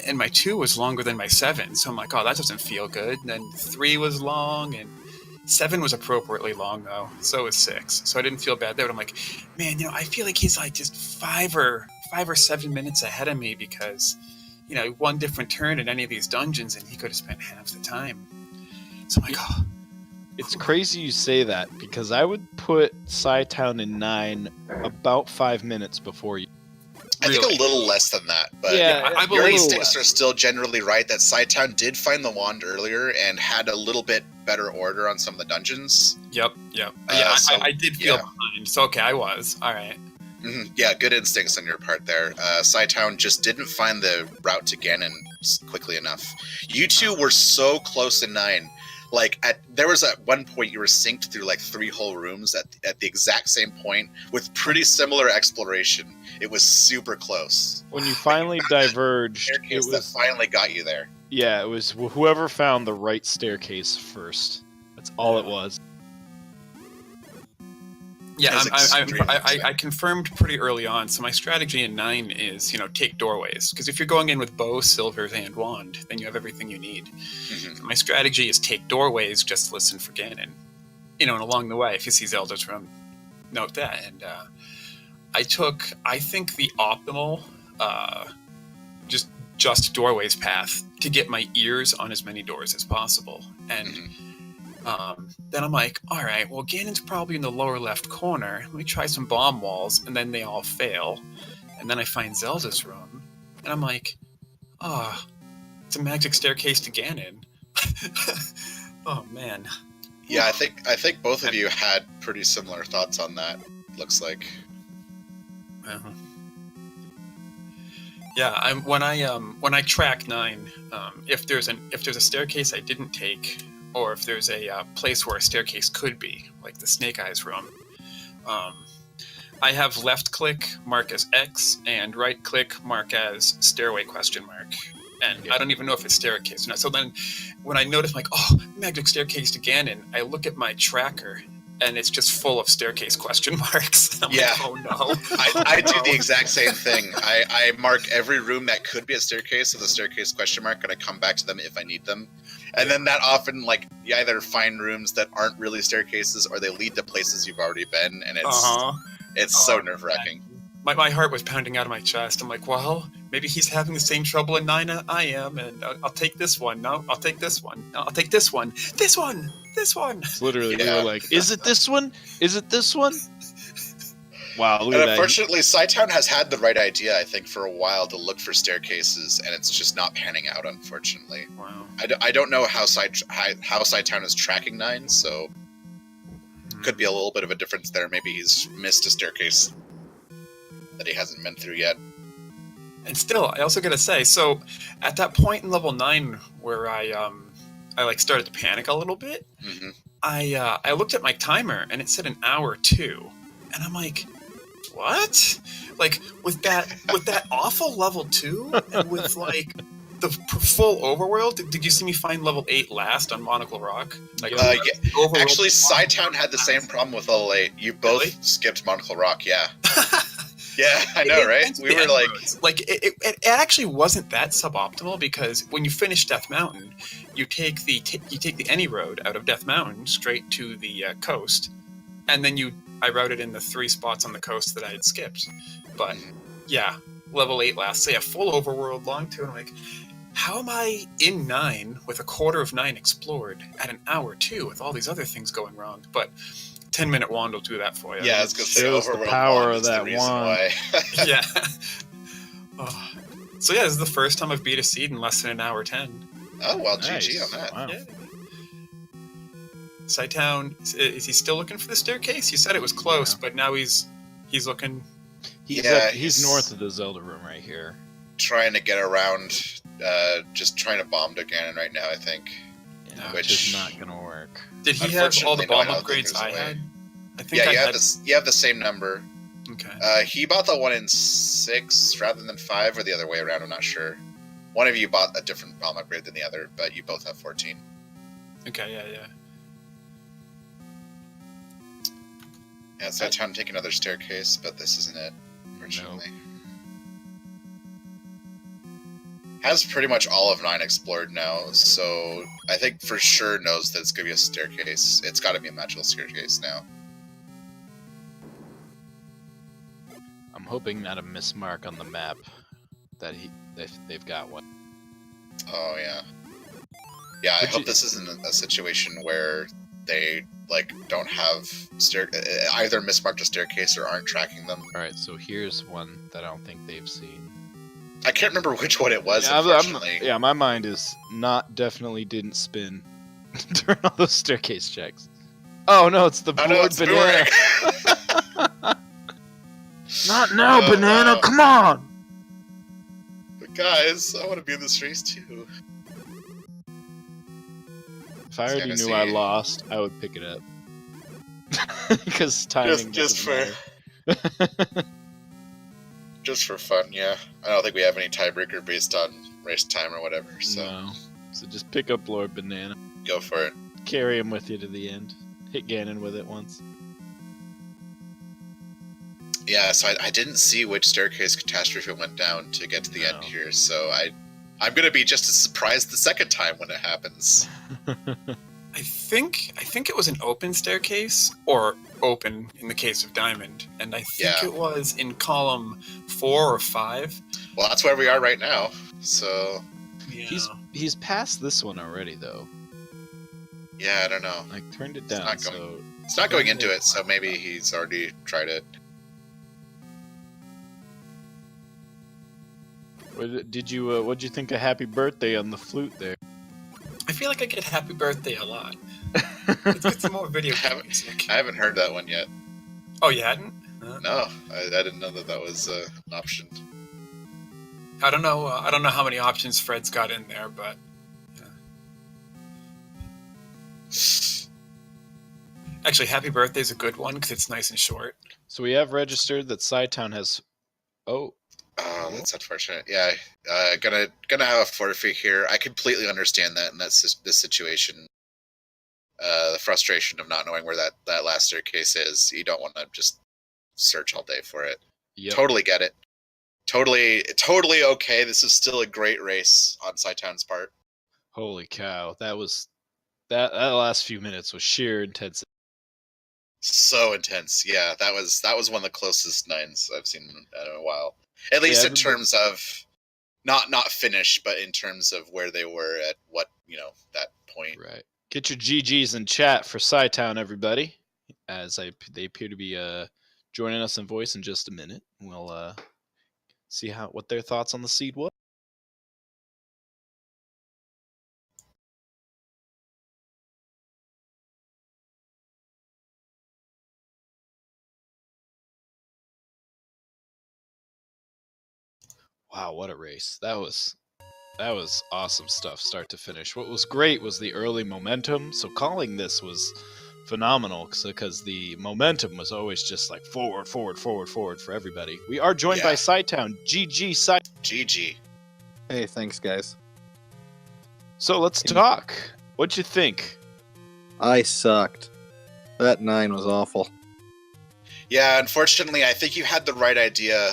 And my 2 was longer than my 7, so I'm like, oh, that doesn't feel good. And then 3 was long, and 7 was appropriately long, though. So was 6. So I didn't feel bad there. But I'm like, man, I feel like he's like just 5 or 7 minutes ahead of me because, one different turn in any of these dungeons and he could have spent half the time. So I'm like, oh. It's crazy you say that because I would put Cytown in 9 about 5 minutes before you. I think a little less than that, but Yeah, I your believe instincts are still generally right that Cytown did find the wand earlier and had a little bit better order on some of the dungeons. Yep. I did feel behind. So, okay, I was. All right. Mm-hmm. Yeah, good instincts on your part there. Cytown just didn't find the route to Ganon quickly enough. You two were so close in 9. There was at one point you were synced through 3 whole rooms at the exact same point with pretty similar exploration. It was super close. When you finally diverged, Staircase that finally got you there. Yeah, it was whoever found the right staircase first. That's all it was. Yeah, Is extremely I confirmed pretty early on. So my strategy in 9 is, take doorways. Because if you're going in with bow, silvers, and wand, then you have everything you need. Mhm. My strategy is take doorways, just listen for Ganon. And along the way, if you see Zelda's room, note that. And I took, I think, the optimal just doorways path to get my ears on as many doors as possible. And then I'm like, all right, well, Ganon's probably in the lower left corner. Let me try some bomb walls, and then they all fail. And then I find Zelda's room, and I'm like, it's a magic staircase to Ganon. Oh man. Yeah, I think both of you had pretty similar thoughts on that. Looks like. Yeah, when I track 9, if there's a staircase I didn't take, or if there's a place where a staircase could be, like the Snake Eyes room, I have left click mark as X and right click mark as stairway ? And I don't even know if it's staircase or not. So then, when I notice, like, magic staircase to Ganon, I look at my tracker, and it's just full of staircase ? I'm Yeah. like, oh no. I do the exact same thing. I mark every room that could be a staircase with a staircase ? And I come back to them if I need them. And then that often, like, you either find rooms that aren't really staircases or they lead to places you've already been, and it's so nerve-wracking. My heart was pounding out of my chest. I'm like, well, maybe he's having the same trouble in 9 I am, and I'll take this one. No, I'll take this one. No, I'll take this one. This one! This one! It's literally, we were like, is it this one? Is it this one? Wow, look And at that. unfortunately, Cytown has had the right idea, I think, for a while to look for staircases, and it's just not panning out, unfortunately. Wow. I don't know how Cytown is tracking 9, so could be a little bit of a difference there. Maybe he's missed a staircase that he hasn't been through yet. And still, I also gotta say, so at that point in level 9 where I like started to panic a little bit, I looked at my timer and it said an hour 2, and I'm like, what? Like with that awful level 2 and with like the full overworld. Did you see me find level 8 last on Monocle Rock? Like, yeah. Actually, Cytown had the same problem with level 8. You both skipped Monocle Rock, yeah. Yeah, I know, right? We were like... it actually wasn't that suboptimal, because when you finish Death Mountain, you take the any road out of Death Mountain straight to the coast, and then I routed in the 3 spots on the coast that I had skipped. But yeah, level 8 last. So yeah, full overworld, long 2, and I'm like, how am I in 9 with a quarter of 9 explored at an hour 2 with all these other things going wrong? But 10-minute wand will do that for you. Yeah, it's because the power wand of that wand. Yeah. So yeah, this is the first time I've beat a seed in less than an hour 10. Oh, well, Nice. GG on that. Wow. Yeah. Cytown, is he still looking for the staircase? He said it was close, but now he's looking. He's north of the Zelda room right here. Trying to get around, just trying to bomb to Ganon right now, I think. Yeah, Which is not gonna work. Did he have all the Unfortunately, no, I bomb don't think upgrades there's a I way. had? I think Yeah, I you have the same number. Okay. He bought the one in 6 rather than 5, or the other way around, I'm not sure. One of you bought a different bomb upgrade than the other, but you both have 14. Okay, yeah. Yeah, so time to take another staircase, but this isn't it, unfortunately. Has pretty much all of 9 explored now, so I think for sure knows that it's going to be a staircase. It's got to be a magical staircase now. I'm hoping not a mismark on the map that they've got one. Oh, yeah. Yeah, I hope this isn't a situation where they, like, don't have either mismarked a staircase or aren't tracking them. Alright, so here's one that I don't think they've seen. I can't remember which one it was, Yeah, unfortunately. my mind is definitely didn't spin during all those staircase checks. Oh no, it's the board banana. Not now, banana, come on! But guys, I want to be in this race too. If I already knew I lost, I would pick it up. Because timing just for matter. Just for fun, yeah. I don't think we have any tiebreaker based on race time or whatever, so No. So just pick up Lord Banana. go for it. Carry him with you to the end. Hit Ganon with it once. Yeah, so I didn't see which staircase Catastrophe went down to get to the end here, so I'm gonna be just as surprised the second time when it happens. I think it was an open staircase, or open in the case of Diamond, and I think it was in column 4 or 5. Well, that's where we are right now. So yeah. He's past this one already, though. Yeah, I don't know. I turned it down, it's not going into it, so maybe he's already tried it. What'd you think of Happy Birthday on the flute there? I feel like I get Happy Birthday a lot. Let's get some more video game music. I haven't heard that one yet. Oh, you hadn't? No, I didn't know that was an option. I don't know how many options Fred's got in there, but yeah. Actually, Happy Birthday is a good one because it's nice and short. So we have registered that cytown has. Oh, that's unfortunate. Yeah, gonna have a forfeit here. I completely understand that, and that's this situation. The frustration of not knowing where that last staircase is. You don't want to just search all day for it. Yep. Totally get it. Totally okay. This is still a great race on cytown's part. Holy cow! That last few minutes was sheer intensity. So intense. Yeah, that was one of the closest nines I've seen in a while. At least in terms of not finish, but in terms of where they were at what, that point. Right. Get your GGs in chat for cytown, everybody. As they appear to be joining us in voice in just a minute. We'll see what their thoughts on the seed was. Wow, what a race. That was awesome stuff, start to finish. What was great was the early momentum. So calling this was phenomenal because the momentum was always just like forward for everybody. We are joined by cytown. GG, cytown. GG. Hey, thanks, guys. So let's talk. What'd you think? I sucked. That 9 was awful. Yeah, unfortunately, I think you had the right idea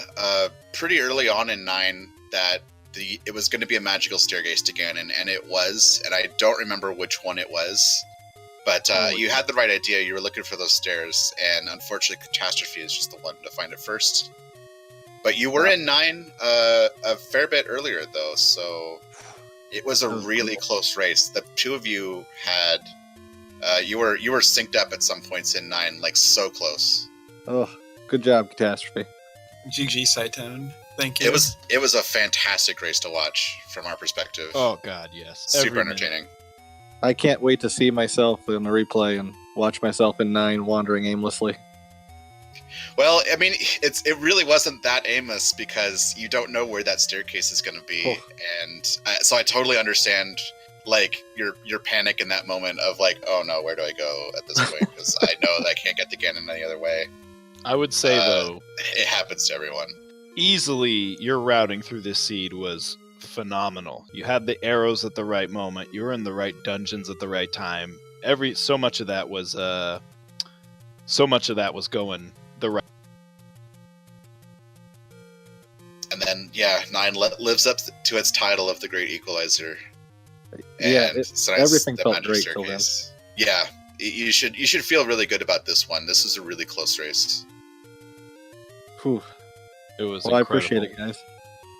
pretty early on in 9 that it was going to be a magical staircase to Ganon, and it was, and I don't remember which one it was, but you had the right idea. You were looking for those stairs, and unfortunately, Catastrophe is just the one to find it first. But you were in 9 a fair bit earlier, though, so it was a really close race. The two of you had you were synced up at some points in 9, like so close. Oh, good job, Catastrophe. GG, cytown. Thank you. It was a fantastic race to watch from our perspective. Oh God, yes. Super entertaining. I can't wait to see myself in the replay and watch myself in 9 wandering aimlessly. Well, I mean, it really wasn't that aimless because you don't know where that staircase is going to be, and so I totally understand like your panic in that moment of like, oh no, where do I go at this point? Because I know that I can't get to Ganon any other way. I would say though, it happens to everyone. Easily, your routing through this seed was phenomenal. You had the arrows at the right moment. You were in the right dungeons at the right time. So much of that was going the right. And then 9 lives up to its title of the Great Equalizer. Yeah, so everything felt great till then. Yeah, you should feel really good about this one. This is a really close race. Whew. It was well, incredible. I appreciate it, guys.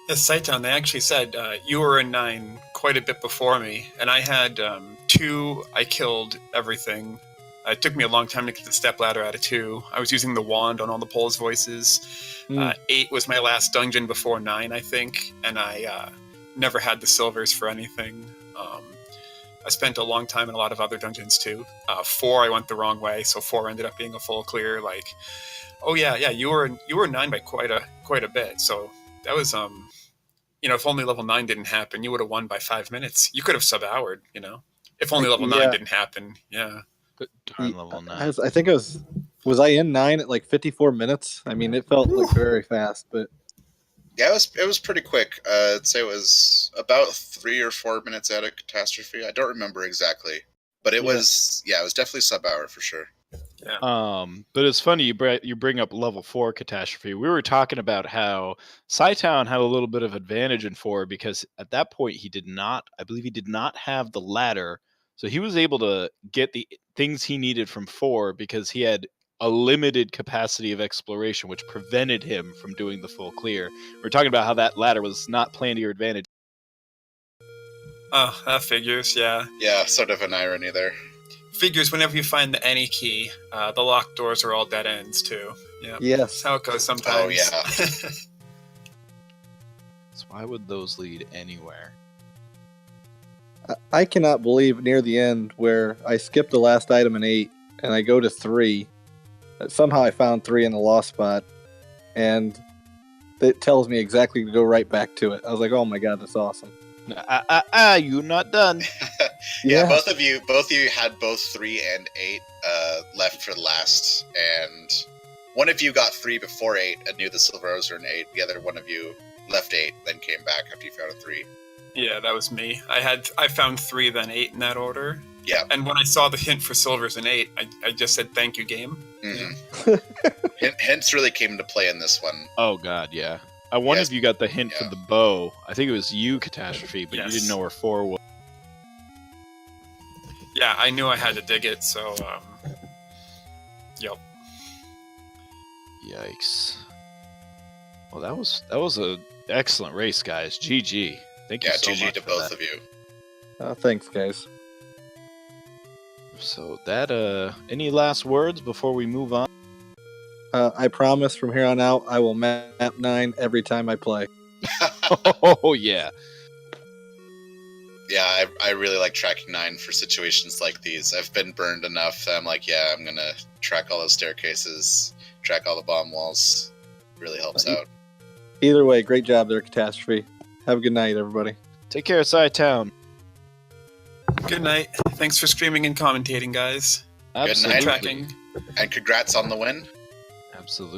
Yes, cytown, they actually said you were in 9 quite a bit before me, and I had 2. I killed everything. It took me a long time to get the step ladder out of 2. I was using the wand on all the Poles voices. 8 was my last dungeon before 9, I think, and I never had the silvers for anything. I spent a long time in a lot of other dungeons too. 4, I went the wrong way, so 4 ended up being a full clear. Like, oh yeah, you were 9 by quite a bit. So that was if only level 9 didn't happen, you would have won by 5 minutes. You could have sub-houred, if only level 9 didn't happen. Yeah. Darn level 9. I think was I in 9 at like 54 minutes? I mean, it felt like very fast, but yeah, it was pretty quick. I'd say it was about 3 or 4 minutes out of Catastrophe. I don't remember exactly, but it was it was definitely sub-hour for sure. But it's funny you bring up level 4 catastrophe. We were talking about how cytown had a little bit of advantage in 4 because at that point I believe he did not have the ladder, so he was able to get the things he needed from 4 because he had a limited capacity of exploration, which prevented him from doing the full clear. We're talking about how that ladder was not playing to your advantage. Oh, that figures, yeah. Yeah, sort of an irony there. Figures whenever you find the any key, the locked doors are all dead ends too. Yeah. Yes. That's how it goes sometimes. Oh, yeah. So why would those lead anywhere? I cannot believe near the end where I skipped the last item in 8 and I go to 3. Somehow I found 3 in the lost spot, and it tells me exactly to go right back to it. I was like, oh my god, that's awesome. You're not done. Yeah, both of you had both 3 and 8 left for last, and one of you got 3 before 8 and knew the silver arrows were in 8. The other one of you left 8, then came back after you found a 3. Yeah, that was me. I found 3, then 8 in that order. Yeah. And when I saw the hint for silvers in 8, I just said thank you, game. Mm-hmm. Hints really came into play in this one. Oh god, yeah. I wonder if you got the hint for the bow. I think it was you, Catastrophe, but you didn't know where 4 was. Yeah, I knew I had to dig it, so yep. Yikes. Well, that was a excellent race, guys. GG. Thank you so much. GG to both of you. Thanks, guys. So that any last words before we move on? I promise from here on out I will map 9 every time I play. Oh yeah. Yeah, I really like tracking 9 for situations like these. I've been burned enough that I'm like, yeah, I'm gonna track all those staircases, track all the bomb walls. Really helps out. Either way, great job there, Catastrophe. Have a good night, everybody. Take care, cytown. Good night. Thanks for streaming and commentating, guys. Absolutely. Tracking. And congrats on the win. Absolutely.